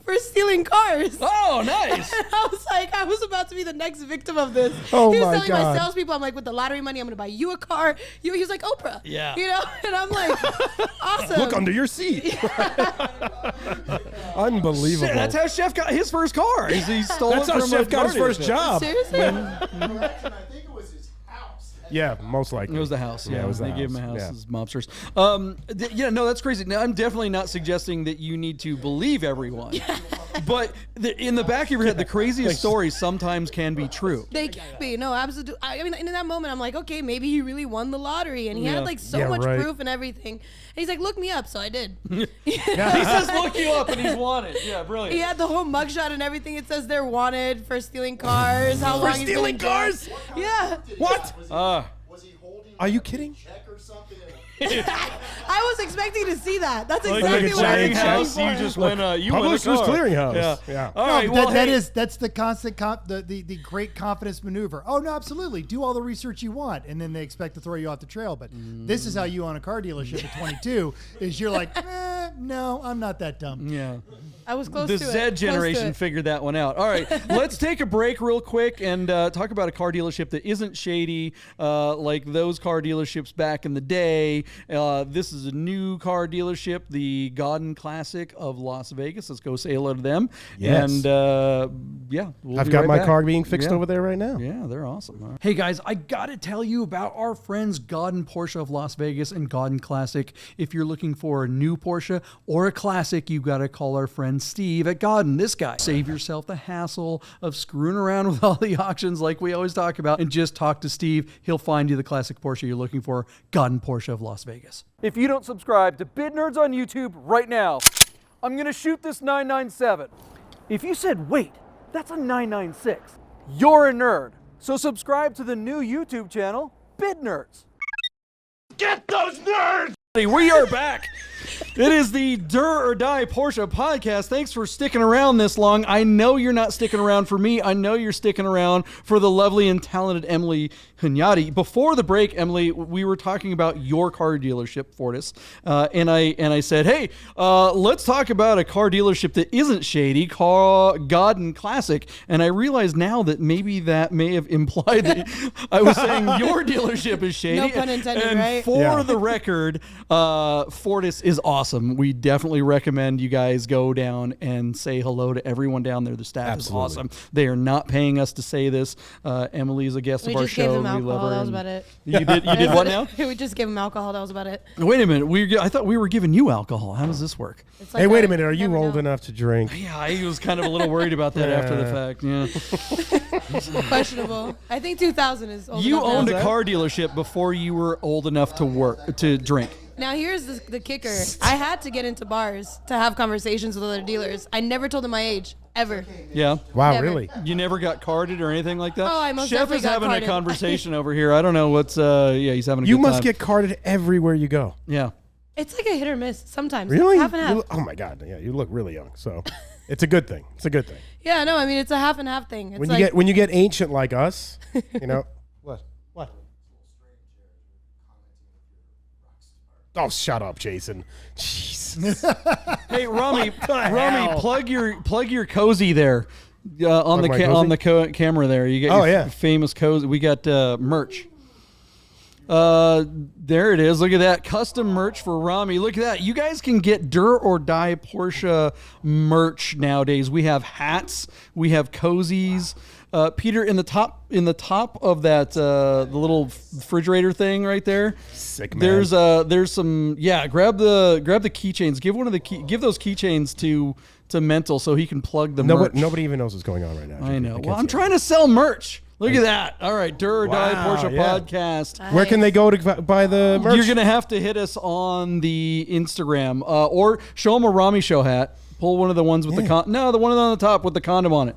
[SPEAKER 4] for stealing cars.
[SPEAKER 2] Oh, nice.
[SPEAKER 4] And I was like, I was about to be the next victim of this.
[SPEAKER 1] Oh,
[SPEAKER 4] he was
[SPEAKER 1] my
[SPEAKER 4] telling
[SPEAKER 1] God.
[SPEAKER 4] my salespeople, I'm like, with the lottery money, I'm going to buy you a car. He was like, Oprah.
[SPEAKER 2] Yeah.
[SPEAKER 4] You know? And I'm like, awesome.
[SPEAKER 1] Look under your seat. Unbelievable.
[SPEAKER 2] Shit, that's how Chef got his first car. He stole
[SPEAKER 1] That's
[SPEAKER 2] it
[SPEAKER 1] how
[SPEAKER 2] from
[SPEAKER 1] Chef
[SPEAKER 2] a
[SPEAKER 1] got his
[SPEAKER 2] car
[SPEAKER 1] first
[SPEAKER 2] dealership.
[SPEAKER 1] job.
[SPEAKER 4] Seriously?
[SPEAKER 5] I think it was his house.
[SPEAKER 1] Yeah, most likely.
[SPEAKER 2] It was the house. Yeah,
[SPEAKER 1] it was the
[SPEAKER 2] they
[SPEAKER 1] house.
[SPEAKER 2] gave him a house
[SPEAKER 1] Yeah.
[SPEAKER 2] as mobsters. Yeah, no, that's crazy. Now, I'm definitely not suggesting that you need to believe everyone. But in the back of your head, the craziest stories sometimes can be true.
[SPEAKER 4] They can be. No, absolutely. I mean, in that moment, I'm like, okay, maybe he really won the lottery. And he
[SPEAKER 2] Yeah.
[SPEAKER 4] had like so
[SPEAKER 1] Yeah,
[SPEAKER 4] much
[SPEAKER 1] right.
[SPEAKER 4] proof and everything. And he's like, look me up. So I did.
[SPEAKER 2] He says, look you up, and he's wanted. Yeah, brilliant.
[SPEAKER 4] He had the whole mugshot and everything. It says they're wanted for stealing cars. How long he's been
[SPEAKER 1] stealing
[SPEAKER 4] in jail.
[SPEAKER 1] cars?
[SPEAKER 4] Yeah.
[SPEAKER 1] What?
[SPEAKER 5] Was he holding
[SPEAKER 1] Are you kidding?
[SPEAKER 5] a check or something?
[SPEAKER 4] I was expecting to see that. That's
[SPEAKER 2] Like
[SPEAKER 4] exactly
[SPEAKER 2] a
[SPEAKER 4] what I
[SPEAKER 2] clearing
[SPEAKER 4] was
[SPEAKER 2] house,
[SPEAKER 4] looking
[SPEAKER 2] you
[SPEAKER 4] for.
[SPEAKER 2] just win a
[SPEAKER 1] Publishers
[SPEAKER 2] car.
[SPEAKER 1] Clearinghouse.
[SPEAKER 2] Yeah.
[SPEAKER 1] Yeah.
[SPEAKER 2] All
[SPEAKER 3] No,
[SPEAKER 2] right. Well,
[SPEAKER 3] that's the constant the great confidence maneuver. Oh no, absolutely. Do all the research you want, and then they expect to throw you off the trail. But this is how you own a car dealership at 22. Is you're like, no, I'm not that dumb.
[SPEAKER 2] yeah.
[SPEAKER 4] I was close
[SPEAKER 2] The
[SPEAKER 4] to it.
[SPEAKER 2] Z
[SPEAKER 4] Close to
[SPEAKER 2] generation
[SPEAKER 4] it.
[SPEAKER 2] figured that one out. All right, let's take a break real quick and talk about a car dealership that isn't shady like those car dealerships back in the day. This is a new car dealership, the Godden Classic of Las Vegas. Let's go say hello to them.
[SPEAKER 1] Yes.
[SPEAKER 2] And yeah, we'll
[SPEAKER 1] I've
[SPEAKER 2] be
[SPEAKER 1] got
[SPEAKER 2] right
[SPEAKER 1] my
[SPEAKER 2] back.
[SPEAKER 1] car being fixed
[SPEAKER 2] Yeah.
[SPEAKER 1] over there right now.
[SPEAKER 2] Yeah, they're awesome. All right. Hey guys, I gotta tell you about our friends Godden Porsche of Las Vegas and Godden Classic. If you're looking for a new Porsche or a classic, you gotta call our friend Steve at Godden. This guy. Save yourself the hassle of screwing around with all the auctions like we always talk about, and just talk to Steve. He'll find you the classic Porsche you're looking for. Godden Porsche of Las Vegas. If you don't subscribe to Bid Nerds on YouTube right now, I'm gonna shoot this 997. If you said, wait, that's a 996, you're a nerd. So subscribe to the new YouTube channel, Bid Nerds. Get those nerds! We are back. It is the Dur or Die Porsche Podcast. Thanks for sticking around this long. I know you're not sticking around for me. I know you're sticking around for the lovely and talented Emily Hunyady. Before the break, Emily, we were talking about your car dealership, Fortis, and I said, hey, let's talk about a car dealership that isn't shady, Godden Classic. And I realize now that maybe that may have implied that I was saying your dealership is shady.
[SPEAKER 4] No pun intended,
[SPEAKER 2] and
[SPEAKER 4] right?
[SPEAKER 2] For
[SPEAKER 1] Yeah.
[SPEAKER 2] the record, Fortis is awesome. We definitely recommend you guys go down and say hello to everyone down there. The staff
[SPEAKER 1] Absolutely.
[SPEAKER 2] is awesome. They are not paying us to say this. Emily is a guest
[SPEAKER 4] We
[SPEAKER 2] of our
[SPEAKER 4] just gave
[SPEAKER 2] show.
[SPEAKER 4] him
[SPEAKER 2] We love
[SPEAKER 4] alcohol.
[SPEAKER 2] her.
[SPEAKER 4] That was
[SPEAKER 2] and-
[SPEAKER 4] about it.
[SPEAKER 2] You did what now?
[SPEAKER 4] We just gave him alcohol. That was about it.
[SPEAKER 2] Wait a minute. I thought we were giving you alcohol. How does this work?
[SPEAKER 4] It's
[SPEAKER 1] Hey,
[SPEAKER 4] like
[SPEAKER 1] wait a minute. Are you
[SPEAKER 4] never
[SPEAKER 1] old
[SPEAKER 4] know.
[SPEAKER 1] enough to drink?
[SPEAKER 2] Yeah, I was kind of a little worried about that after the
[SPEAKER 1] Yeah.
[SPEAKER 2] fact. Yeah.
[SPEAKER 4] Questionable. I think 2000 is old
[SPEAKER 2] You
[SPEAKER 4] enough now.
[SPEAKER 2] owned a car dealership before you were old enough to drink.
[SPEAKER 4] Now here's the kicker. I had to get into bars to have conversations with other dealers. I never told them my age, ever.
[SPEAKER 2] Yeah.
[SPEAKER 1] Wow,
[SPEAKER 4] Never.
[SPEAKER 1] really?
[SPEAKER 2] You never got carded or anything like that?
[SPEAKER 4] Oh, I most
[SPEAKER 2] Chef
[SPEAKER 4] definitely
[SPEAKER 2] is
[SPEAKER 4] got
[SPEAKER 2] having
[SPEAKER 4] carded.
[SPEAKER 2] a conversation over here. I don't know what's he's having a
[SPEAKER 1] You
[SPEAKER 2] good
[SPEAKER 1] must
[SPEAKER 2] time.
[SPEAKER 1] get carded everywhere you go.
[SPEAKER 2] Yeah.
[SPEAKER 4] It's like a hit or miss sometimes.
[SPEAKER 1] Really?
[SPEAKER 4] Half and
[SPEAKER 1] You
[SPEAKER 4] half.
[SPEAKER 1] look- oh my God! Yeah, you look really young. So, it's a good thing. It's a good thing.
[SPEAKER 4] Yeah, no, I mean, it's a half and half thing. It's
[SPEAKER 1] When you get ancient like us, you know. What? Oh, shut up, Jason. Jesus.
[SPEAKER 2] Hey, Rami,
[SPEAKER 1] hell?
[SPEAKER 2] plug your cozy there on the
[SPEAKER 1] Plug my
[SPEAKER 2] on the camera there. You got
[SPEAKER 1] Oh,
[SPEAKER 2] your
[SPEAKER 1] yeah.
[SPEAKER 2] famous cozy. We got merch. There it is. Look at that custom merch for Rami. Look at that. You guys can get Dur or Die Porsche merch nowadays. We have hats. We have cozies. Peter, in the top of that the little refrigerator thing right there.
[SPEAKER 1] Sick, man.
[SPEAKER 2] There's some grab the keychains. Give those keychains to Mental so he can plug the merch.
[SPEAKER 1] Nobody even knows what's going on right now.
[SPEAKER 2] I know.
[SPEAKER 1] can't
[SPEAKER 2] Well, I'm
[SPEAKER 1] see it.
[SPEAKER 2] trying to sell merch. Look at that. All right, Dur or Die
[SPEAKER 1] Wow,
[SPEAKER 2] Porsche
[SPEAKER 1] yeah.
[SPEAKER 2] Podcast.
[SPEAKER 1] Where can they go to buy the merch?
[SPEAKER 2] You're gonna have to hit us on the Instagram or show them a Rami Show hat. Pull one of the ones with the one on the top with the condom on it.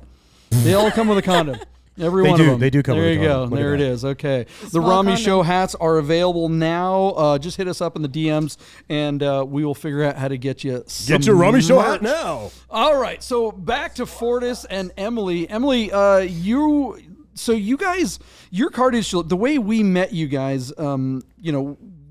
[SPEAKER 2] They all come with a condom. Every
[SPEAKER 1] They
[SPEAKER 2] one
[SPEAKER 1] do.
[SPEAKER 2] of them.
[SPEAKER 1] They do come
[SPEAKER 2] there
[SPEAKER 1] with a
[SPEAKER 2] you go.
[SPEAKER 1] condom. Look at
[SPEAKER 2] There it
[SPEAKER 1] that.
[SPEAKER 2] is. Okay. The
[SPEAKER 4] small
[SPEAKER 2] Rami
[SPEAKER 4] condom.
[SPEAKER 2] Show hats are available now. Just hit us up in the DMs, and we will figure out how to get you some
[SPEAKER 1] Get your Rummy Show hat
[SPEAKER 2] merch.
[SPEAKER 1] now.
[SPEAKER 2] All right. So back to Fortis and Emily. Emily, you So you guys, your car dealership, the way we met you guys,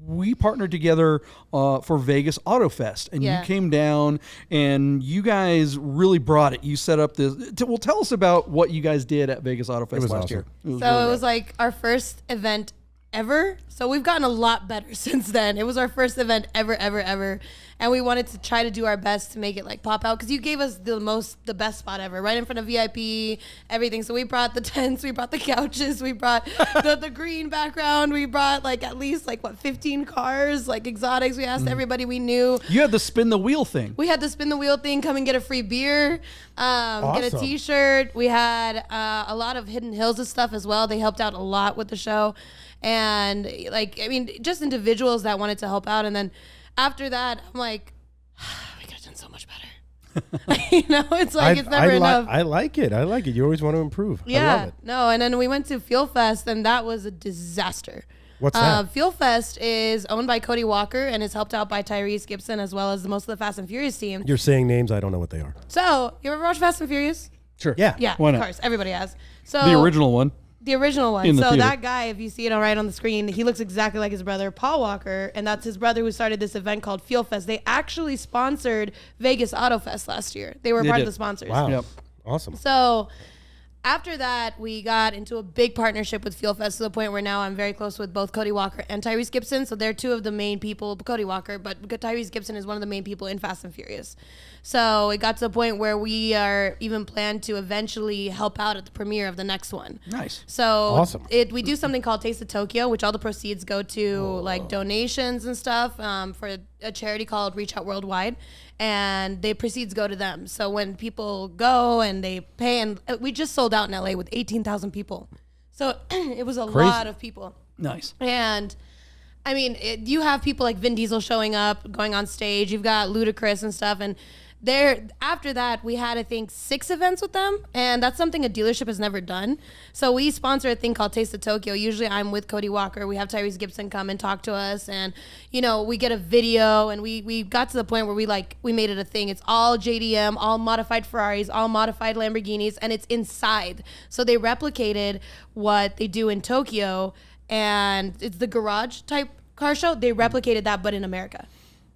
[SPEAKER 2] we partnered together for Vegas Auto Fest, and you came down, and you guys really brought it. You set up this. Tell us about what you guys did at Vegas Auto Fest last year.
[SPEAKER 4] It was like our first event ever. So we've gotten a lot better since then. It was our first event ever. And we wanted to try to do our best to make it like pop out, because you gave us the best spot ever, right in front of VIP, everything. So we brought the tents, we brought the couches, we brought the green background, we brought like at least 15 cars, like exotics. We asked everybody we knew.
[SPEAKER 2] You had the spin the wheel thing.
[SPEAKER 4] We had the spin the wheel thing, come and get a free beer, get a t-shirt. We had a lot of Hidden Hills and stuff as well. They helped out a lot with the show. And just individuals that wanted to help out. And then after that, I'm like, we could have done so much better. It's like it's never enough.
[SPEAKER 1] I like it. You always want to improve.
[SPEAKER 4] Yeah.
[SPEAKER 1] I love it.
[SPEAKER 4] No, and then we went to Fuel Fest, and that was a disaster.
[SPEAKER 1] What's that?
[SPEAKER 4] Fuel Fest is owned by Cody Walker and is helped out by Tyrese Gibson, as well as most of the Fast and Furious team.
[SPEAKER 1] You're saying names, I don't know what they are.
[SPEAKER 4] So, you ever watch Fast and Furious?
[SPEAKER 2] Sure.
[SPEAKER 1] Yeah.
[SPEAKER 4] Yeah,
[SPEAKER 2] Why
[SPEAKER 4] of
[SPEAKER 2] not?
[SPEAKER 4] course. Everybody has. So
[SPEAKER 2] The original one.
[SPEAKER 4] The original one.
[SPEAKER 2] In the
[SPEAKER 4] So
[SPEAKER 2] theater.
[SPEAKER 4] that guy, if you see it right on the screen, he looks exactly like his brother, Paul Walker, and that's his brother who started this event called Fuel Fest. They actually sponsored Vegas Auto Fest last year. They were part of the sponsors.
[SPEAKER 1] Wow.
[SPEAKER 2] Yep.
[SPEAKER 1] Awesome.
[SPEAKER 4] So after that, we got into a big partnership with Fuel Fest to the point where now I'm very close with both Cody Walker and Tyrese Gibson. So they're two of the main people, Cody Walker, but Tyrese Gibson is one of the main people in Fast and Furious. So it got to the point where we are even planned to eventually help out at the premiere of the next one.
[SPEAKER 2] Nice.
[SPEAKER 4] So
[SPEAKER 1] Awesome.
[SPEAKER 4] We do something called Taste of Tokyo, which all the proceeds go to like donations and stuff for a charity called Reach Out Worldwide, and the proceeds go to them. So when people go and they pay, and we just sold out in LA with 18,000 people. So it was a lot of people.
[SPEAKER 2] Nice.
[SPEAKER 4] And you have people like Vin Diesel showing up, going on stage. You've got Ludacris and stuff. And after that, we had, I think, 6 events with them. And that's something a dealership has never done. So we sponsor a thing called Taste of Tokyo. Usually I'm with Cody Walker. We have Tyrese Gibson come and talk to us. And, we get a video. And we got to the point where we made it a thing. It's all JDM, all modified Ferraris, all modified Lamborghinis. And it's inside. So they replicated what they do in Tokyo. And it's the garage type car show. They replicated that, but in America.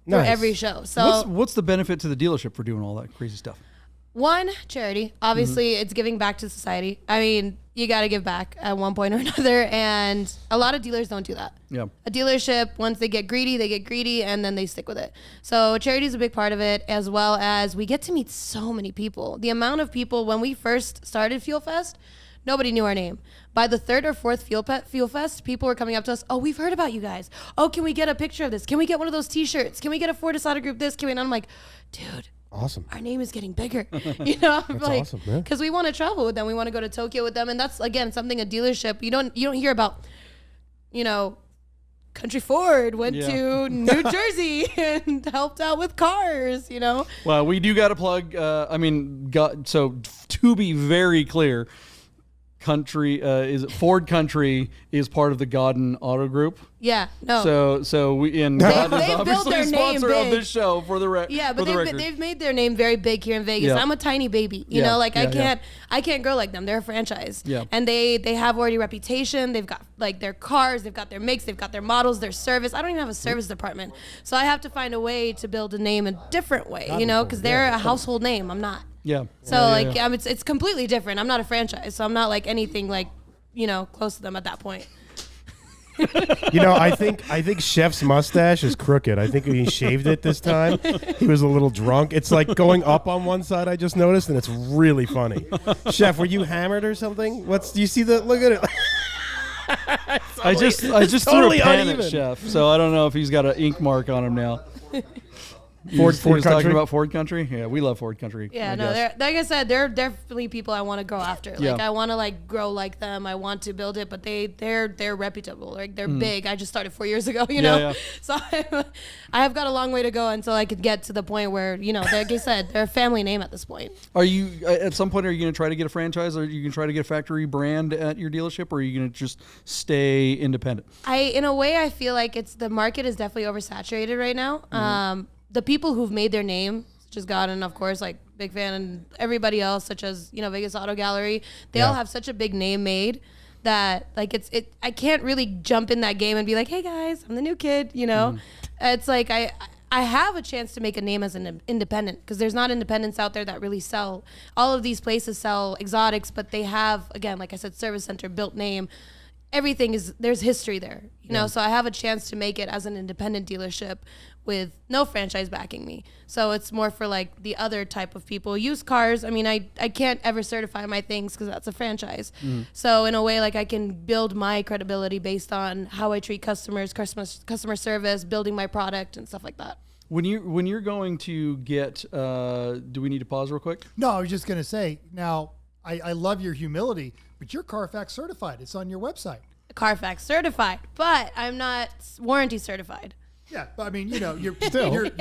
[SPEAKER 4] For every show. So
[SPEAKER 2] What's the benefit to the dealership for doing all that crazy stuff?
[SPEAKER 4] One, charity. Obviously, it's giving back to society. You got to give back at one point or another, and a lot of dealers don't do that.
[SPEAKER 2] Yeah.
[SPEAKER 4] A dealership, once they get greedy, and then they stick with it. So charity is a big part of it, as well as we get to meet so many people. The amount of people, when we first started Fuel Fest, nobody knew our name. By the 3rd or 4th Fuel Fest, people were coming up to us. Oh, we've heard about you guys. Oh, can we get a picture of this? Can we get one of those T-shirts? Can we get a Ford Asada group this? And I'm like, dude,
[SPEAKER 1] awesome.
[SPEAKER 4] Our name is getting bigger. I'm
[SPEAKER 1] That's
[SPEAKER 4] like,
[SPEAKER 1] awesome, man.
[SPEAKER 4] because we want to travel with them. We want to go to Tokyo with them, and that's again something a dealership you don't hear about. Country Ford went to New Jersey and helped out with cars.
[SPEAKER 2] Well, we do got to plug. So to be very clear, Ford Country is part of the Godden Auto Group.
[SPEAKER 4] Yeah, no.
[SPEAKER 2] So we Godden is
[SPEAKER 4] they've built
[SPEAKER 2] obviously
[SPEAKER 4] their
[SPEAKER 2] a sponsor
[SPEAKER 4] name
[SPEAKER 2] of this show for the record.
[SPEAKER 4] Yeah, but they've made their name very big here in Vegas.
[SPEAKER 2] Yeah.
[SPEAKER 4] I'm a tiny baby, I can't grow like them. They're a franchise.
[SPEAKER 2] Yeah.
[SPEAKER 4] And they have already reputation. They've got like their cars, they've got their makes, they've got their models, their service. I don't even have a service department. So I have to find a way to build a name a different way, because they're a household name. I'm not.
[SPEAKER 2] Yeah.
[SPEAKER 4] So it's completely different. I'm not a franchise, so I'm not like anything like, close to them at that point.
[SPEAKER 1] I think Chef's mustache is crooked. I think he shaved it this time. He was a little drunk. It's like going up on one side, I just noticed, and it's really funny. Chef, were you hammered or something? Do you see the look at it?
[SPEAKER 2] I just
[SPEAKER 1] totally
[SPEAKER 2] threw a pen
[SPEAKER 1] uneven.
[SPEAKER 2] at Chef, so I don't know if he's got an ink mark on him now.
[SPEAKER 1] Ford
[SPEAKER 2] talking
[SPEAKER 1] Country?
[SPEAKER 2] about Ford Country. Yeah, we love Ford Country.
[SPEAKER 4] Yeah, like I said, they're definitely people I want to go after. Like
[SPEAKER 2] Yeah.
[SPEAKER 4] I want to grow like them. I want to build it, but they're reputable. Like they're big. I just started 4 years ago,
[SPEAKER 2] Yeah.
[SPEAKER 4] So I have got a long way to go until I could get to the point where like I said, they're a family name at this point.
[SPEAKER 2] Are you at some point? Are you going to try to get a franchise, or are you going to try to get a factory brand at your dealership, or are you going to just stay independent?
[SPEAKER 4] In a way, I feel like the market is definitely oversaturated right now. The people who've made their name which is God, and of course, like, big fan, and everybody else, such as, Vegas Auto Gallery, they all have such a big name made that, like, I can't really jump in that game and be like, hey guys, I'm the new kid, It's like I have a chance to make a name as an independent, because there's not independents out there that really sell. All of these places sell exotics, but they have, again, like I said, service center, built name. Everything there's history there, so I have a chance to make it as an independent dealership with no franchise backing me. So it's more for like the other type of people. Used cars, I mean, I can't ever certify my things because that's a franchise. So in a way, like, I can build my credibility based on how I treat customers, customer service, building my product and stuff like that.
[SPEAKER 2] When you're going to get, do we need to pause real quick?
[SPEAKER 3] No, I was just going to say, now, I love your humility, but you're Carfax certified. It's on your website.
[SPEAKER 4] Carfax certified, but I'm not warranty certified.
[SPEAKER 3] Yeah, but I mean, you're
[SPEAKER 1] Still.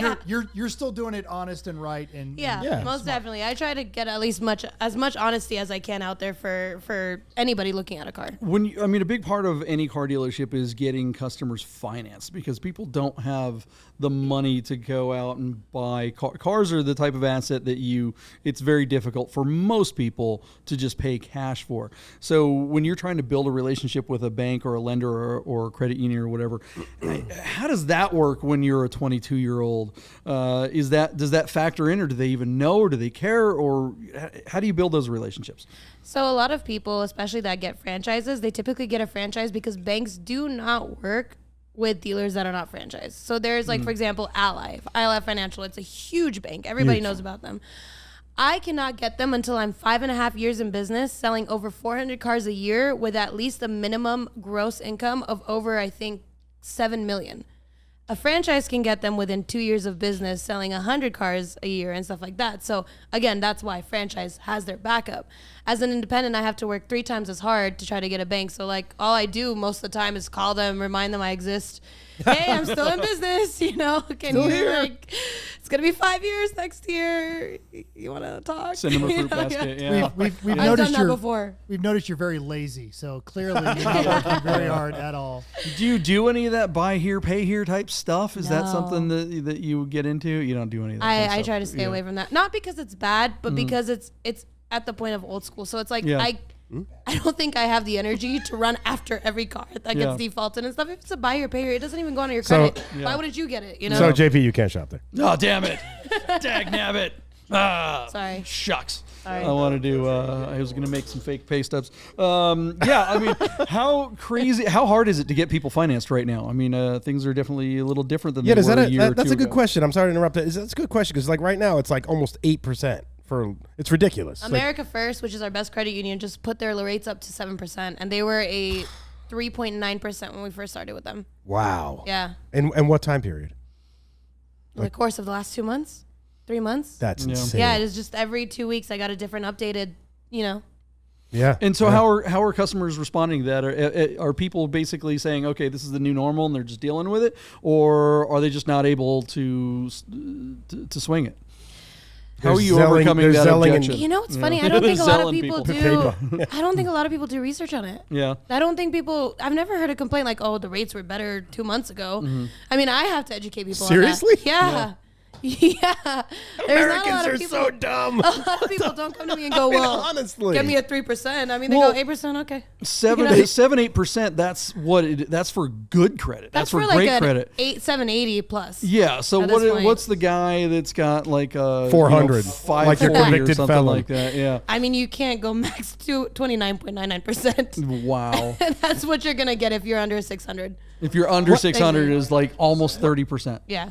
[SPEAKER 3] you're still doing it honest and right, and
[SPEAKER 4] Yeah, most definitely. I try to get at least as much honesty as I can out there for anybody looking at a car.
[SPEAKER 2] A big part of any car dealership is getting customers financed, because people don't have the money to go out and buy cars. Are the type of asset that it's very difficult for most people to just pay cash for. So when you're trying to build a relationship with a bank or a lender or a credit union or whatever, how does that work when you're a 22-year-old? Does that factor in, or do they even know, or do they care, or how do you build those relationships?
[SPEAKER 4] So a lot of people, especially that get franchises, they typically get a franchise because banks do not work with dealers that are not franchised. So there's like, for example, Ally Financial. It's a huge bank. Everybody knows about them. I cannot get them until I'm 5.5 years in business, selling over 400 cars a year with at least a minimum gross income of over, I think, 7 million. A franchise can get them within 2 years of business, selling 100 cars a year and stuff like that. So again, that's why franchise has their backup. As an independent, I have to work 3 times as hard to try to get a bank. So like, all I do most of the time is call them, remind them I exist. Hey, I'm still in business, Can
[SPEAKER 1] Still
[SPEAKER 4] you
[SPEAKER 1] here.
[SPEAKER 4] it's gonna be 5 years next year. You want to talk?
[SPEAKER 2] Send them a fruit basket. Yeah.
[SPEAKER 3] we've
[SPEAKER 4] I've
[SPEAKER 3] noticed
[SPEAKER 4] done that before.
[SPEAKER 3] We've noticed you're very lazy, so clearly you're not working very hard at all.
[SPEAKER 2] Do you do any of that buy here, pay here type stuff? Is that
[SPEAKER 4] No.
[SPEAKER 2] something that you get into? You don't do any of that kind of
[SPEAKER 4] I
[SPEAKER 2] stuff?
[SPEAKER 4] try to stay away from that. Not because it's bad, but because it's at the point of old school. So it's like I don't think I have the energy to run after every car that gets defaulted and stuff. If it's a buy here, pay here, it doesn't even go on your credit. Why wouldn't you get it?
[SPEAKER 1] So JP, you can't shop there.
[SPEAKER 2] Oh, damn it. Dag nabbit.
[SPEAKER 4] Sorry.
[SPEAKER 2] Shucks.
[SPEAKER 4] Sorry.
[SPEAKER 2] I want to do, I was going to make some fake pay stubs. How hard is it to get people financed right now? Things are definitely a little different than they were a year or
[SPEAKER 1] that's
[SPEAKER 2] two
[SPEAKER 1] a good
[SPEAKER 2] ago.
[SPEAKER 1] question. I'm sorry to interrupt. That's a good question, because like right now it's like almost 8%. It's ridiculous.
[SPEAKER 4] America First, which is our best credit union, just put their rates up to 7%, and they were a 3.9% when we first started with them.
[SPEAKER 1] Wow.
[SPEAKER 4] Yeah.
[SPEAKER 1] And what time period?
[SPEAKER 4] In the course of the last 2 months, 3 months.
[SPEAKER 1] That's insane.
[SPEAKER 4] Yeah, it is just every 2 weeks I got a different updated,
[SPEAKER 1] Yeah.
[SPEAKER 2] And so how are customers responding to that? Are people basically saying, okay, this is the new normal, and they're just dealing with it? Or are they just not able to swing it? How are you overcoming that objection?
[SPEAKER 4] It's funny. I don't think a lot of
[SPEAKER 2] Selling
[SPEAKER 4] people
[SPEAKER 2] people.
[SPEAKER 4] do. I don't think a lot of people do research on it.
[SPEAKER 2] Yeah.
[SPEAKER 4] I don't think people. I've never heard a complaint like, "Oh, the rates were better 2 months ago." I have to educate people.
[SPEAKER 1] Seriously?
[SPEAKER 4] On that. Yeah. Yeah. There's not a lot of
[SPEAKER 1] Americans are
[SPEAKER 4] people.
[SPEAKER 1] so dumb.
[SPEAKER 4] A lot of people don't come to me and go, "Well,
[SPEAKER 1] honestly.
[SPEAKER 4] give me a 3%." They
[SPEAKER 2] Well,
[SPEAKER 4] go 8%. Okay.
[SPEAKER 2] 7-8%. That's for good credit. That's for
[SPEAKER 4] like
[SPEAKER 2] great
[SPEAKER 4] an
[SPEAKER 2] credit.
[SPEAKER 4] 780 plus.
[SPEAKER 2] Yeah. So
[SPEAKER 4] at this point.
[SPEAKER 2] what's the guy that's got like
[SPEAKER 1] 400,
[SPEAKER 2] 540
[SPEAKER 1] like your
[SPEAKER 2] or
[SPEAKER 1] convicted
[SPEAKER 2] something
[SPEAKER 1] felon.
[SPEAKER 2] like that? Yeah.
[SPEAKER 4] You can't go max to 29.99%.
[SPEAKER 2] Wow.
[SPEAKER 4] That's what you're gonna get if you're under 600.
[SPEAKER 2] If you're under 600, it is like almost 30%.
[SPEAKER 4] Yeah.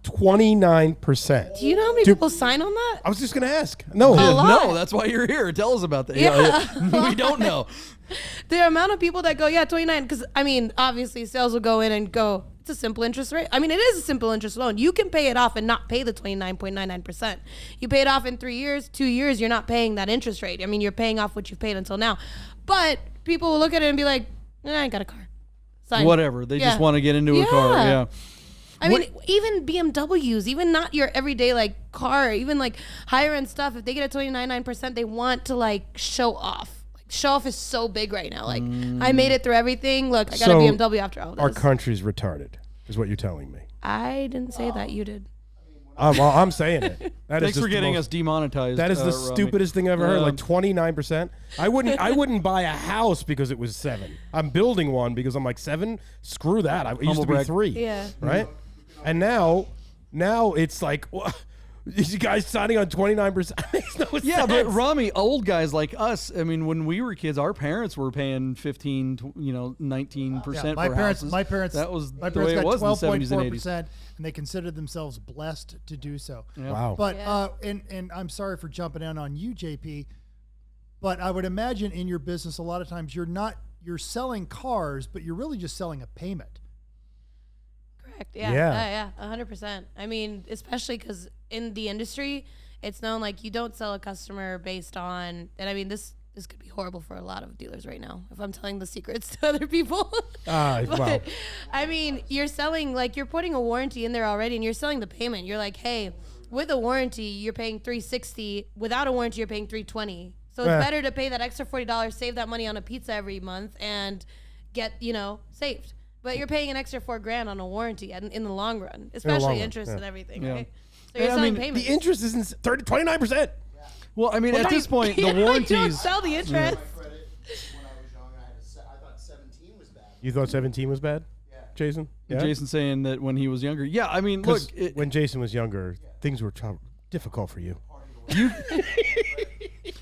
[SPEAKER 1] 29%.
[SPEAKER 4] Do you know how many people sign on that?
[SPEAKER 1] I was just gonna ask. No.
[SPEAKER 4] A lot.
[SPEAKER 2] No, that's why you're here. Tell us about that.
[SPEAKER 4] Yeah.
[SPEAKER 2] We don't know.
[SPEAKER 4] The amount of people that go, 29, because obviously sales will go in and go, it's a simple interest rate. It is a simple interest loan. You can pay it off and not pay the 29.99%. You pay it off in 3 years, 2 years, you're not paying that interest rate. You're paying off what you've paid until now. But people will look at it and be like, I got a car. Sign.
[SPEAKER 2] Whatever. They just want to get into a car. Yeah.
[SPEAKER 4] Even BMWs, even not your everyday car, even higher end stuff, if they get a 29.9%, they want to show off. Show off is so big right now. I made it through everything. Look, I got a BMW after all this.
[SPEAKER 1] Our country's retarded, is what you're telling me.
[SPEAKER 4] I didn't say that. You did.
[SPEAKER 5] When
[SPEAKER 1] Well, I'm saying it. That is
[SPEAKER 2] Thanks
[SPEAKER 1] just
[SPEAKER 2] for getting
[SPEAKER 1] the
[SPEAKER 2] us demonetized.
[SPEAKER 1] That is the
[SPEAKER 2] Rami.
[SPEAKER 1] stupidest thing I've ever heard. Like 29%. I wouldn't buy a house because it was 7. I'm building one because I'm like 7. Screw that. I used to be
[SPEAKER 2] brag.
[SPEAKER 1] 3.
[SPEAKER 4] Yeah.
[SPEAKER 1] Right. And now it's like. You guys signing on 29% makes no sense.
[SPEAKER 2] Yeah, but Rami, old guys like us, I mean, when we were kids, our parents were paying 15, 19% for houses.
[SPEAKER 3] My parents
[SPEAKER 2] that was
[SPEAKER 3] my
[SPEAKER 2] the way
[SPEAKER 3] parents
[SPEAKER 2] it
[SPEAKER 3] got
[SPEAKER 2] was in the 70s and 80s.
[SPEAKER 3] 12.4%, and they considered themselves blessed to do so.
[SPEAKER 2] Yeah.
[SPEAKER 1] Wow.
[SPEAKER 3] But
[SPEAKER 4] Yeah.
[SPEAKER 3] and I'm sorry for jumping in on you, JP, but I would imagine in your business a lot of times you're selling cars, but you're really just selling a payment.
[SPEAKER 4] Correct. Yeah.
[SPEAKER 1] Yeah.
[SPEAKER 4] 100%. I mean, especially because in the industry, it's known like you don't sell a customer based on, and I mean, this could be horrible for a lot of dealers right now if I'm telling the secrets to other people.
[SPEAKER 1] Well.
[SPEAKER 4] But I mean, you're selling, like, you're putting a warranty in there already and you're selling the payment. You're like, hey, with a warranty, you're paying $360. Without a warranty, you're paying $320. So it's better to pay that extra $40, save that money on a pizza every month and get, saved. But you're paying an extra $4,000 on a warranty in the long run, especially
[SPEAKER 1] run,
[SPEAKER 4] interest
[SPEAKER 1] yeah.
[SPEAKER 4] and everything,
[SPEAKER 2] Yeah.
[SPEAKER 4] right? So you're selling payments.
[SPEAKER 1] The interest is 29%.
[SPEAKER 2] Well, I mean, at this point, the
[SPEAKER 4] You don't
[SPEAKER 2] warranties.
[SPEAKER 4] sell the interest.
[SPEAKER 5] My credit, when I was young, I thought 17 was bad.
[SPEAKER 1] You thought 17 was bad?
[SPEAKER 5] Yeah.
[SPEAKER 1] Jason? Yeah?
[SPEAKER 2] Jason saying that when he was younger. Yeah, I mean, look.
[SPEAKER 1] 'Cause when Jason was younger, things were difficult for you.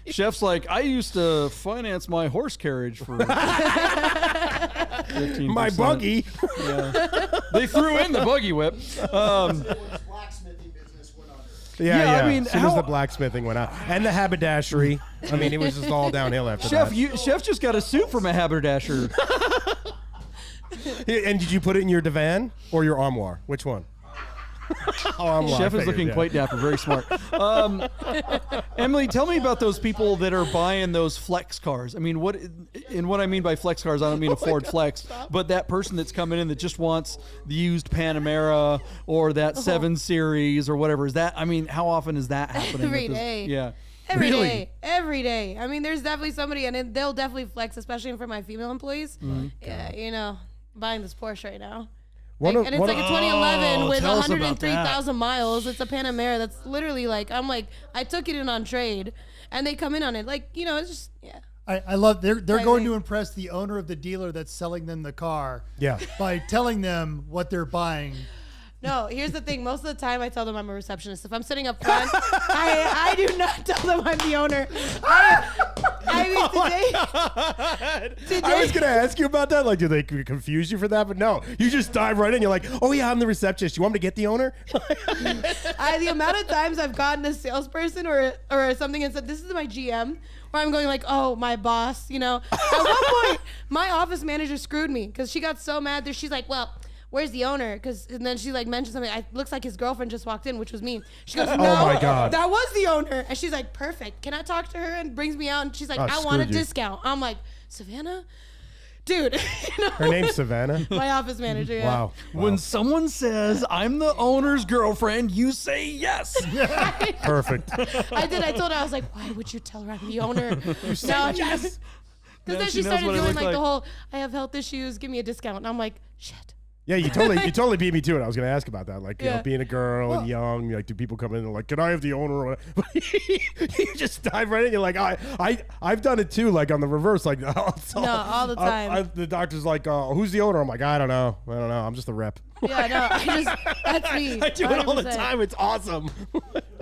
[SPEAKER 2] Chef's like, I used to finance my horse carriage for 15%.
[SPEAKER 1] My buggy.
[SPEAKER 2] Yeah. They threw in the buggy whip.
[SPEAKER 5] Blacksmithing business went under.
[SPEAKER 1] Yeah,
[SPEAKER 2] I mean,
[SPEAKER 1] as soon as
[SPEAKER 2] how-
[SPEAKER 1] the blacksmithing went out. And the haberdashery. I mean, it was just all downhill after
[SPEAKER 2] Chef,
[SPEAKER 1] that.
[SPEAKER 2] Chef just got a suit from a haberdasher.
[SPEAKER 1] And did you put it in your divan or your armoire? Which one? Armoire,
[SPEAKER 2] Chef
[SPEAKER 1] I
[SPEAKER 2] is
[SPEAKER 1] figured,
[SPEAKER 2] looking
[SPEAKER 1] yeah.
[SPEAKER 2] quite dapper, very smart. Emily, tell me about those people that are buying those flex cars. I mean, what I mean by flex cars, I don't mean a Ford Flex, but that person that's coming in that just wants the used Panamera or that 7 Series or whatever. Is that? I mean, how often is that happening?
[SPEAKER 4] Every
[SPEAKER 2] at this-
[SPEAKER 4] day.
[SPEAKER 2] Yeah.
[SPEAKER 4] Every
[SPEAKER 2] Really?
[SPEAKER 4] day. Every day. I mean, there's definitely somebody, and they'll definitely flex, especially for my female employees. Yeah, buying this Porsche right now.
[SPEAKER 1] One of-
[SPEAKER 4] And it's
[SPEAKER 1] one
[SPEAKER 4] like a
[SPEAKER 1] of-
[SPEAKER 4] 2011 with
[SPEAKER 2] tell us about
[SPEAKER 4] 103,000 miles. It's a Panamera that's literally like, I'm like, I took it in on trade, and they come in on it. Like, it's just, yeah.
[SPEAKER 3] I love they're going
[SPEAKER 4] think-
[SPEAKER 3] to impress the owner of the dealer that's selling them the car.
[SPEAKER 1] Yeah.
[SPEAKER 3] By telling them what they're buying.
[SPEAKER 4] No, here's the thing. Most of the time, I tell them I'm a receptionist. If I'm sitting up front, I do not tell them I'm the owner. I mean, today,
[SPEAKER 1] I was going to ask you about that. Like, do they confuse you for that? But no, you just dive right in. You're like, oh, yeah, I'm the receptionist. You want me to get the owner?
[SPEAKER 4] the amount of times I've gotten a salesperson or something and said, this is my GM, where I'm going like, oh, my boss, At one point, my office manager screwed me because she got so mad that she's like, well, where's the owner? And then she like mentioned something. It looks like his girlfriend just walked in, which was me. She goes, no,
[SPEAKER 1] my God.
[SPEAKER 4] that was the owner. And she's like, perfect. Can I talk to her? And brings me out. And she's like, I want a
[SPEAKER 1] screwed you.
[SPEAKER 4] discount. I'm like, Savannah? Dude.
[SPEAKER 1] Her name's Savannah.
[SPEAKER 4] My office manager. Yeah.
[SPEAKER 1] Wow.
[SPEAKER 2] When someone says, I'm the owner's girlfriend, you say yes.
[SPEAKER 1] Perfect.
[SPEAKER 4] I did. I told her, I was like, why would you tell her I'm the owner? You
[SPEAKER 1] said yes.
[SPEAKER 4] Because
[SPEAKER 2] Now
[SPEAKER 4] then
[SPEAKER 2] she
[SPEAKER 4] she
[SPEAKER 2] knows
[SPEAKER 4] started
[SPEAKER 2] what I
[SPEAKER 4] doing
[SPEAKER 2] look
[SPEAKER 4] like
[SPEAKER 2] like.
[SPEAKER 4] the whole, I have health issues, give me a discount. And I'm like, shit.
[SPEAKER 1] Yeah, you totally beat me to it. I was going to ask about that. Like,
[SPEAKER 4] Yeah.
[SPEAKER 1] being a girl and young, like, do people come in and like, can I have the owner? But you just dive right in. You're like, I've done it too, like on the reverse. Like,
[SPEAKER 4] all the time.
[SPEAKER 1] the doctor's like, who's the owner? I'm like, I don't know. I'm just a rep.
[SPEAKER 4] Yeah, no, that's me.
[SPEAKER 1] I do it all the
[SPEAKER 4] 100%.
[SPEAKER 1] time. It's awesome.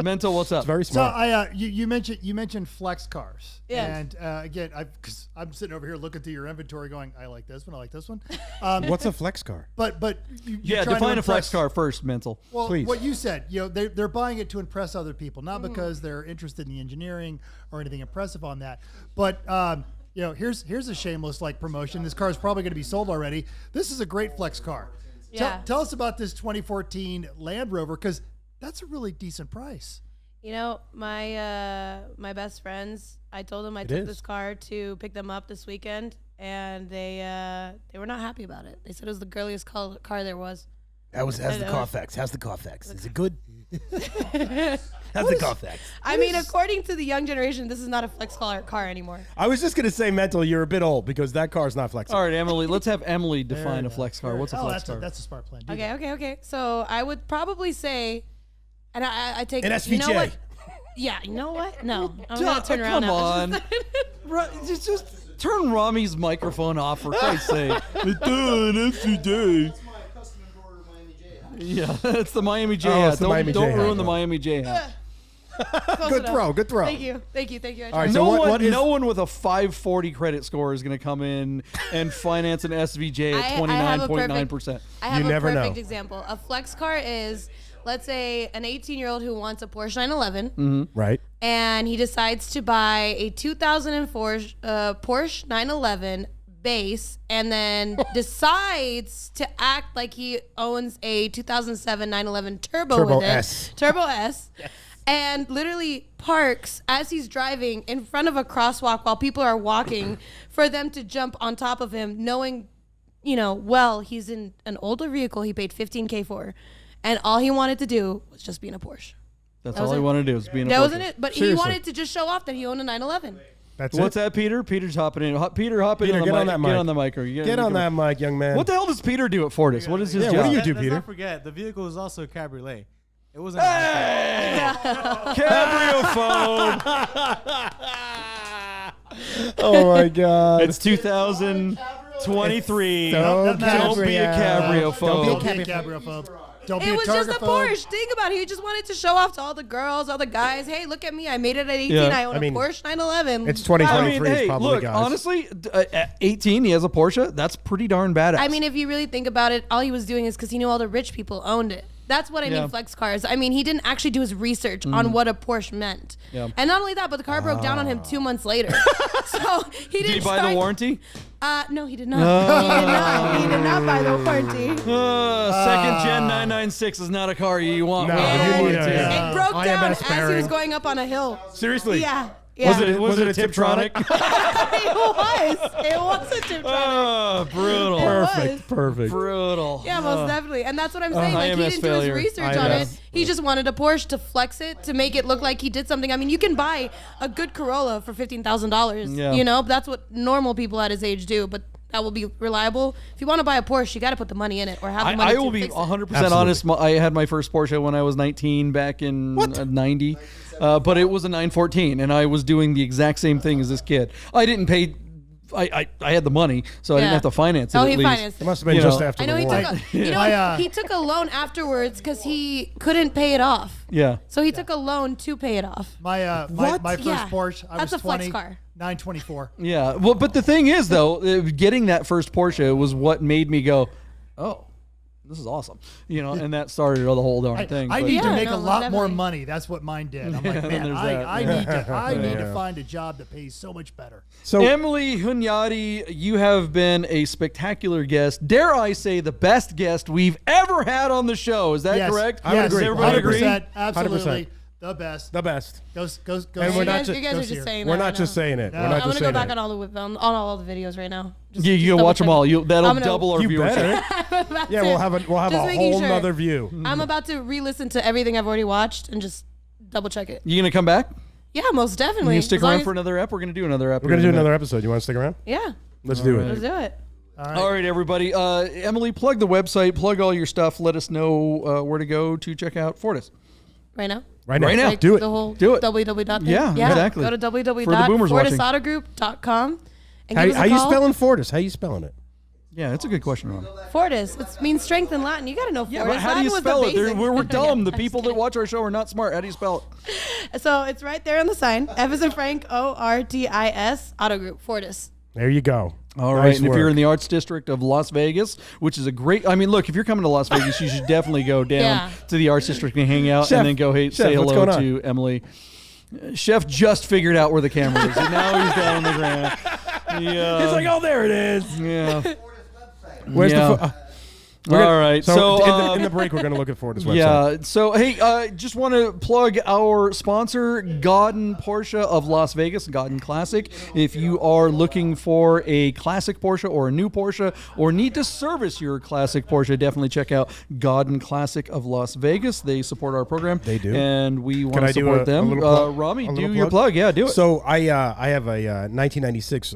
[SPEAKER 2] Mental, what's up?
[SPEAKER 1] Very
[SPEAKER 3] So
[SPEAKER 1] smart.
[SPEAKER 3] you mentioned flex cars.
[SPEAKER 4] Yes.
[SPEAKER 3] And again, because I'm sitting over here looking through your inventory, going, I like this one, I like this one.
[SPEAKER 1] What's a flex car?
[SPEAKER 3] But you're
[SPEAKER 2] Yeah,
[SPEAKER 3] trying to
[SPEAKER 2] define a flex
[SPEAKER 3] impress-
[SPEAKER 2] car first, Mental.
[SPEAKER 3] Well,
[SPEAKER 1] Please.
[SPEAKER 3] what you said, they're buying it to impress other people, not because they're interested in the engineering or anything impressive on that. But here's a shameless like promotion. This car is probably going to be sold already. This is a great flex car.
[SPEAKER 4] Yeah.
[SPEAKER 3] Tell us about this 2014 Land Rover, because that's a really decent price.
[SPEAKER 4] My best friends, I told them I took
[SPEAKER 1] is.
[SPEAKER 4] this car to pick them up this weekend, and they were not happy about it. They said it was the girliest car there was.
[SPEAKER 1] How's the
[SPEAKER 4] I know.
[SPEAKER 1] Carfax? How's the Carfax? Is it good? How's the Carfax?
[SPEAKER 4] I mean, according to the young generation, this is not a flex car anymore.
[SPEAKER 1] I was just going to say, Mental, you're a bit old because that car's not flexible.
[SPEAKER 2] All right, Emily, let's have Emily define a flex car. What's a flex
[SPEAKER 3] that's
[SPEAKER 2] car?
[SPEAKER 3] that's a smart plan. Do
[SPEAKER 4] Okay. So I would probably say And I take
[SPEAKER 1] An
[SPEAKER 4] You know
[SPEAKER 1] SVJ.
[SPEAKER 4] what? Yeah, you know what? No, I'm gonna turn around
[SPEAKER 2] Come
[SPEAKER 4] now.
[SPEAKER 2] on. Just turn Rami's microphone off for Christ's sake.
[SPEAKER 5] That's my custom embroidered Miami J hat.
[SPEAKER 2] Yeah, it's the Miami J
[SPEAKER 1] Oh,
[SPEAKER 2] hat.
[SPEAKER 1] it's the Miami J
[SPEAKER 2] Don't
[SPEAKER 1] hat.
[SPEAKER 2] ruin the Miami J hat.
[SPEAKER 4] Close
[SPEAKER 1] Good
[SPEAKER 4] enough.
[SPEAKER 1] throw. Good throw.
[SPEAKER 4] Thank you. I
[SPEAKER 1] All right,
[SPEAKER 4] tried.
[SPEAKER 1] so
[SPEAKER 2] No one with a 540 credit score is going to come in and finance an SVJ at
[SPEAKER 4] I have a
[SPEAKER 2] 29.9%.
[SPEAKER 4] I have
[SPEAKER 1] You
[SPEAKER 4] a
[SPEAKER 1] never
[SPEAKER 4] perfect
[SPEAKER 1] know.
[SPEAKER 4] example. A flex car is, let's say, an 18-year-old who wants a Porsche 911,
[SPEAKER 1] Right.
[SPEAKER 4] and he decides to buy a 2004 Porsche 911 base, and then decides to act like he owns a 2007 911 Turbo
[SPEAKER 1] Turbo
[SPEAKER 4] with it.
[SPEAKER 1] S.
[SPEAKER 4] Turbo S. And literally parks as he's driving in front of a crosswalk while people are walking for them to jump on top of him, knowing, well, he's in an older vehicle he paid $15K for, and all he wanted to do was just be in a Porsche.
[SPEAKER 2] That's
[SPEAKER 4] That
[SPEAKER 2] all
[SPEAKER 4] was
[SPEAKER 2] he
[SPEAKER 4] it.
[SPEAKER 2] wanted to do was be in a
[SPEAKER 4] That
[SPEAKER 2] Porsche.
[SPEAKER 4] wasn't it, but he
[SPEAKER 1] Seriously.
[SPEAKER 4] wanted to just show off that he owned a 911.
[SPEAKER 1] That's
[SPEAKER 2] What's
[SPEAKER 1] it.
[SPEAKER 2] that, Peter? Peter's hopping in. Peter, hop in
[SPEAKER 1] Peter,
[SPEAKER 2] on the
[SPEAKER 1] get
[SPEAKER 2] mic.
[SPEAKER 1] on that
[SPEAKER 2] Get
[SPEAKER 1] mic.
[SPEAKER 2] on the mic.
[SPEAKER 1] Get on that mic, young man.
[SPEAKER 2] What the hell does Peter do at Fortis? What is his
[SPEAKER 1] Yeah,
[SPEAKER 2] job?
[SPEAKER 1] what do you do,
[SPEAKER 6] Let's
[SPEAKER 1] Peter?
[SPEAKER 6] not forget, the vehicle was also a cabriolet. It wasn't.
[SPEAKER 2] Cabrio phone.
[SPEAKER 1] Oh my God.
[SPEAKER 2] It's 2023.
[SPEAKER 1] So
[SPEAKER 2] Don't be a cabrio phone.
[SPEAKER 3] Don't be a cabriophobe. Don't be
[SPEAKER 4] It
[SPEAKER 3] a
[SPEAKER 4] was just a
[SPEAKER 3] targaphobe.
[SPEAKER 4] Porsche. Think about it. He just wanted to show off to all the girls, all the guys. Hey, look at me. I made it at 18.
[SPEAKER 2] Yeah.
[SPEAKER 4] I own
[SPEAKER 1] I mean,
[SPEAKER 4] a Porsche 911.
[SPEAKER 1] it's 2023
[SPEAKER 2] I mean,
[SPEAKER 1] is
[SPEAKER 2] hey,
[SPEAKER 1] probably,
[SPEAKER 2] look,
[SPEAKER 1] guys.
[SPEAKER 2] honestly, at 18, he has a Porsche. That's pretty darn badass.
[SPEAKER 4] I mean, if you really think about it, all he was doing is because he knew all the rich people owned it. That's what I
[SPEAKER 2] Yeah.
[SPEAKER 4] mean, flex cars. I mean, he didn't actually do his research on what a Porsche meant.
[SPEAKER 2] Yeah.
[SPEAKER 4] And not only that, but the car broke down on him 2 months later. So he didn't
[SPEAKER 2] did he buy
[SPEAKER 4] start-
[SPEAKER 2] the warranty?
[SPEAKER 4] No, he did not. He did not. He did not buy the warranty.
[SPEAKER 2] Second gen 996 is not a car you want.
[SPEAKER 1] No,
[SPEAKER 2] with a
[SPEAKER 1] you need
[SPEAKER 2] warranty.
[SPEAKER 1] a-
[SPEAKER 4] It broke down
[SPEAKER 1] IMS
[SPEAKER 4] as he
[SPEAKER 1] bearing.
[SPEAKER 4] was going up on a hill.
[SPEAKER 1] Seriously?
[SPEAKER 4] Yeah.
[SPEAKER 2] Was it a Tiptronic?
[SPEAKER 4] It was. It was a Tiptronic.
[SPEAKER 2] Oh, brutal.
[SPEAKER 1] Perfect. Perfect.
[SPEAKER 2] Brutal.
[SPEAKER 4] Yeah, most definitely. And that's what I'm saying. Like, he
[SPEAKER 2] IMS
[SPEAKER 4] didn't
[SPEAKER 2] failure.
[SPEAKER 4] do his research on
[SPEAKER 1] IMS.
[SPEAKER 4] it. He just wanted a Porsche to flex it, to make it look like he did something. I mean, you can buy a good Corolla for $15,000.
[SPEAKER 2] Yeah.
[SPEAKER 4] You know, that's what normal people at his age do. But that will be reliable. If you want to buy a Porsche, you got to put the money in it or have the money
[SPEAKER 2] I
[SPEAKER 4] to
[SPEAKER 2] will be
[SPEAKER 4] fix it.
[SPEAKER 2] 100% honest. I had my first Porsche when I was 19 back in 90, but it was a 914, and I was doing the exact same thing as this kid. I didn't pay. I had the money, so I didn't
[SPEAKER 4] Yeah.
[SPEAKER 2] have to finance it.
[SPEAKER 4] Oh,
[SPEAKER 2] at
[SPEAKER 4] he
[SPEAKER 2] least.
[SPEAKER 4] financed
[SPEAKER 1] It
[SPEAKER 4] it.
[SPEAKER 1] must have been
[SPEAKER 2] You
[SPEAKER 1] just
[SPEAKER 2] know.
[SPEAKER 1] after
[SPEAKER 4] I know
[SPEAKER 1] the
[SPEAKER 4] he
[SPEAKER 1] war.
[SPEAKER 4] took he took a loan afterwards because he couldn't pay it off.
[SPEAKER 2] Yeah.
[SPEAKER 4] So he took a loan to pay it off.
[SPEAKER 3] My first
[SPEAKER 4] Yeah.
[SPEAKER 3] Porsche, I
[SPEAKER 4] That's
[SPEAKER 3] was
[SPEAKER 4] a flex
[SPEAKER 3] 20,
[SPEAKER 4] car.
[SPEAKER 3] 924.
[SPEAKER 2] Yeah. Well, but the thing is, though, getting that first Porsche was what made me go, oh, this is awesome. And that started the whole darn thing.
[SPEAKER 3] I
[SPEAKER 2] but-
[SPEAKER 3] need to
[SPEAKER 4] Yeah,
[SPEAKER 3] make
[SPEAKER 4] no,
[SPEAKER 3] a lot more
[SPEAKER 4] definitely.
[SPEAKER 3] money. That's what mine did. I'm like, man,
[SPEAKER 2] there's
[SPEAKER 3] I
[SPEAKER 2] that.
[SPEAKER 3] need to find a job that pays so much better.
[SPEAKER 1] So
[SPEAKER 2] Emily Hunyady, you have been a spectacular guest. Dare I say the best guest we've ever had on the show. Is that
[SPEAKER 3] Yes.
[SPEAKER 2] correct?
[SPEAKER 1] I would
[SPEAKER 3] Yes,
[SPEAKER 1] agree.
[SPEAKER 2] Does everybody agree?
[SPEAKER 3] 100%, absolutely
[SPEAKER 1] 100%.
[SPEAKER 3] the best.
[SPEAKER 1] the best.
[SPEAKER 3] Go
[SPEAKER 1] And we're
[SPEAKER 4] you
[SPEAKER 1] not
[SPEAKER 4] guys,
[SPEAKER 1] ju-
[SPEAKER 4] you guys
[SPEAKER 3] go
[SPEAKER 4] are
[SPEAKER 3] see
[SPEAKER 4] just
[SPEAKER 3] her.
[SPEAKER 4] saying
[SPEAKER 1] We're
[SPEAKER 4] that
[SPEAKER 1] not
[SPEAKER 4] right
[SPEAKER 1] just
[SPEAKER 4] now.
[SPEAKER 1] saying it.
[SPEAKER 3] No.
[SPEAKER 1] We're
[SPEAKER 3] I'm
[SPEAKER 1] not
[SPEAKER 4] I'm
[SPEAKER 1] just
[SPEAKER 4] gonna go
[SPEAKER 1] saying
[SPEAKER 4] back
[SPEAKER 1] it.
[SPEAKER 4] on all the videos right now. Just,
[SPEAKER 2] You
[SPEAKER 4] just
[SPEAKER 2] watch them
[SPEAKER 4] double
[SPEAKER 2] all. That'll
[SPEAKER 4] I'm gonna-
[SPEAKER 2] double our
[SPEAKER 1] You
[SPEAKER 2] viewership.
[SPEAKER 1] better.
[SPEAKER 4] I'm about
[SPEAKER 1] Yeah,
[SPEAKER 4] to-
[SPEAKER 1] we'll have a
[SPEAKER 4] just making
[SPEAKER 1] whole
[SPEAKER 4] sure.
[SPEAKER 1] nother view.
[SPEAKER 4] I'm about to re-listen to everything I've already watched and just double check it.
[SPEAKER 2] You gonna come back?
[SPEAKER 4] Yeah, most definitely.
[SPEAKER 2] You stick
[SPEAKER 4] As long
[SPEAKER 2] around
[SPEAKER 4] as-
[SPEAKER 2] for another ep? We're gonna do another ep.
[SPEAKER 1] We're gonna do another episode. You want to stick around?
[SPEAKER 4] Yeah,
[SPEAKER 1] Let's do
[SPEAKER 4] let's
[SPEAKER 1] it.
[SPEAKER 4] do it.
[SPEAKER 2] All right, everybody. Emily, plug the website, plug all your stuff. Let us know where to go to check out Fortis.
[SPEAKER 4] Right now.
[SPEAKER 1] Right now.
[SPEAKER 2] Right now.
[SPEAKER 4] Like
[SPEAKER 1] Do it.
[SPEAKER 4] The whole
[SPEAKER 2] Do it.
[SPEAKER 4] www. thing?
[SPEAKER 2] Yeah, exactly.
[SPEAKER 4] Go to
[SPEAKER 2] For the boomers watching.
[SPEAKER 4] www.fortisautogroup.com and
[SPEAKER 1] How,
[SPEAKER 4] give us
[SPEAKER 1] how
[SPEAKER 4] a
[SPEAKER 1] you
[SPEAKER 4] call.
[SPEAKER 1] spelling Fortis? How you spelling it?
[SPEAKER 2] Yeah, that's a good question, Ron.
[SPEAKER 4] Fortis? It means strength in Latin. You got to know Fortis.
[SPEAKER 2] Yeah, but how do
[SPEAKER 4] Latin
[SPEAKER 2] you
[SPEAKER 4] was
[SPEAKER 2] spell
[SPEAKER 4] the
[SPEAKER 2] it?
[SPEAKER 4] basic.
[SPEAKER 2] We're dumb.
[SPEAKER 4] Yeah,
[SPEAKER 2] The
[SPEAKER 4] I'm
[SPEAKER 2] people
[SPEAKER 4] just
[SPEAKER 2] that
[SPEAKER 4] kidding.
[SPEAKER 2] watch our show are not smart. How do you spell it?
[SPEAKER 4] So it's right there on the sign. F as in Frank, ORTIS, Auto Group, Fortis.
[SPEAKER 1] There you go.
[SPEAKER 2] All right,
[SPEAKER 1] Nice
[SPEAKER 2] and if you're
[SPEAKER 1] work.
[SPEAKER 2] in the Arts District of Las Vegas, which is a great, I mean, look, if you're coming to Las Vegas, you should definitely go down
[SPEAKER 4] Yeah.
[SPEAKER 2] to the Arts District and hang out,
[SPEAKER 1] Chef,
[SPEAKER 2] and then go
[SPEAKER 1] Chef,
[SPEAKER 2] say
[SPEAKER 1] what's
[SPEAKER 2] hello
[SPEAKER 1] going on?
[SPEAKER 2] to Emily. Chef just figured out where the camera is, and now he's down on the ground. Yeah,
[SPEAKER 1] He's like, oh, there it is.
[SPEAKER 2] yeah.
[SPEAKER 5] Fortis website.
[SPEAKER 1] Where's
[SPEAKER 2] Yeah.
[SPEAKER 1] the? We're gonna-
[SPEAKER 2] All right,
[SPEAKER 1] So,
[SPEAKER 2] so
[SPEAKER 1] in the break, we're gonna look at Fortis website.
[SPEAKER 2] yeah. So hey, just want to plug our sponsor, Godden Porsche of Las Vegas, Godden Classic. If you are looking for a classic Porsche or a new Porsche, or need to service your classic Porsche, definitely check out Godden Classic of Las Vegas. They support our program.
[SPEAKER 1] They do.
[SPEAKER 2] and we want
[SPEAKER 1] Can
[SPEAKER 2] to
[SPEAKER 1] I do
[SPEAKER 2] support
[SPEAKER 1] a
[SPEAKER 2] them.
[SPEAKER 1] little plug?
[SPEAKER 2] Rami,
[SPEAKER 1] A
[SPEAKER 2] do
[SPEAKER 1] little
[SPEAKER 2] your plug. Yeah, do it.
[SPEAKER 1] So I have a 1996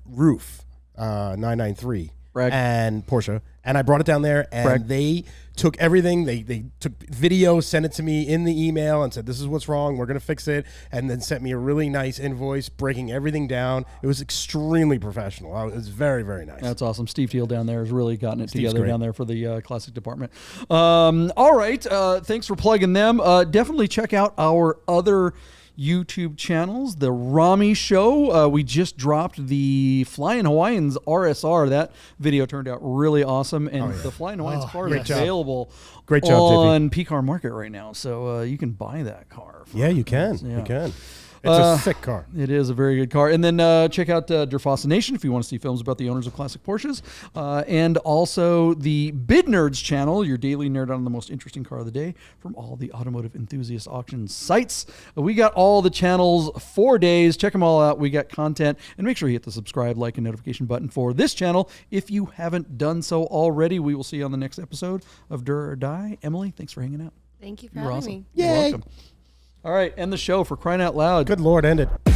[SPEAKER 1] roof 993
[SPEAKER 2] Brag.
[SPEAKER 1] and Porsche, and I brought it down there, and
[SPEAKER 2] Brag.
[SPEAKER 1] they took everything. They took video, sent it to me in the email, and said, "This is what's wrong. We're gonna fix it," and then sent me a really nice invoice breaking everything down. It was extremely professional. It was very, very nice.
[SPEAKER 2] That's awesome. Steve Teal down there has really gotten it
[SPEAKER 1] Steve's
[SPEAKER 2] together
[SPEAKER 1] great.
[SPEAKER 2] down there for the classic department. All right. Thanks for plugging them. Definitely check out our other YouTube channels. The Rami Show. We just dropped the Flying Hawaiians RSR. That video turned out really awesome. And the Flying Hawaiians car is
[SPEAKER 1] great job.
[SPEAKER 2] available
[SPEAKER 1] Great job,
[SPEAKER 2] on P-Car Market right now. So you can buy that car.
[SPEAKER 1] Yeah, you can.
[SPEAKER 2] Yeah.
[SPEAKER 1] You can. It's a sick car.
[SPEAKER 2] It is a very good car. And then check out Der Nation if you want to see films about the owners of classic Porsches. And also the Bid Nerds channel, your daily nerd on the most interesting car of the day from all the automotive enthusiast auction sites. We got all the channels 4 days. Check them all out. We got content. And make sure you hit the subscribe, like, and notification button for this channel if you haven't done so already. We will see you on the next episode of Dur or Die. Emily, thanks for hanging out.
[SPEAKER 4] Thank you for
[SPEAKER 2] You're
[SPEAKER 4] having
[SPEAKER 2] awesome.
[SPEAKER 4] me.
[SPEAKER 2] You're welcome. All right, end the show for crying out loud.
[SPEAKER 1] Good Lord, end it.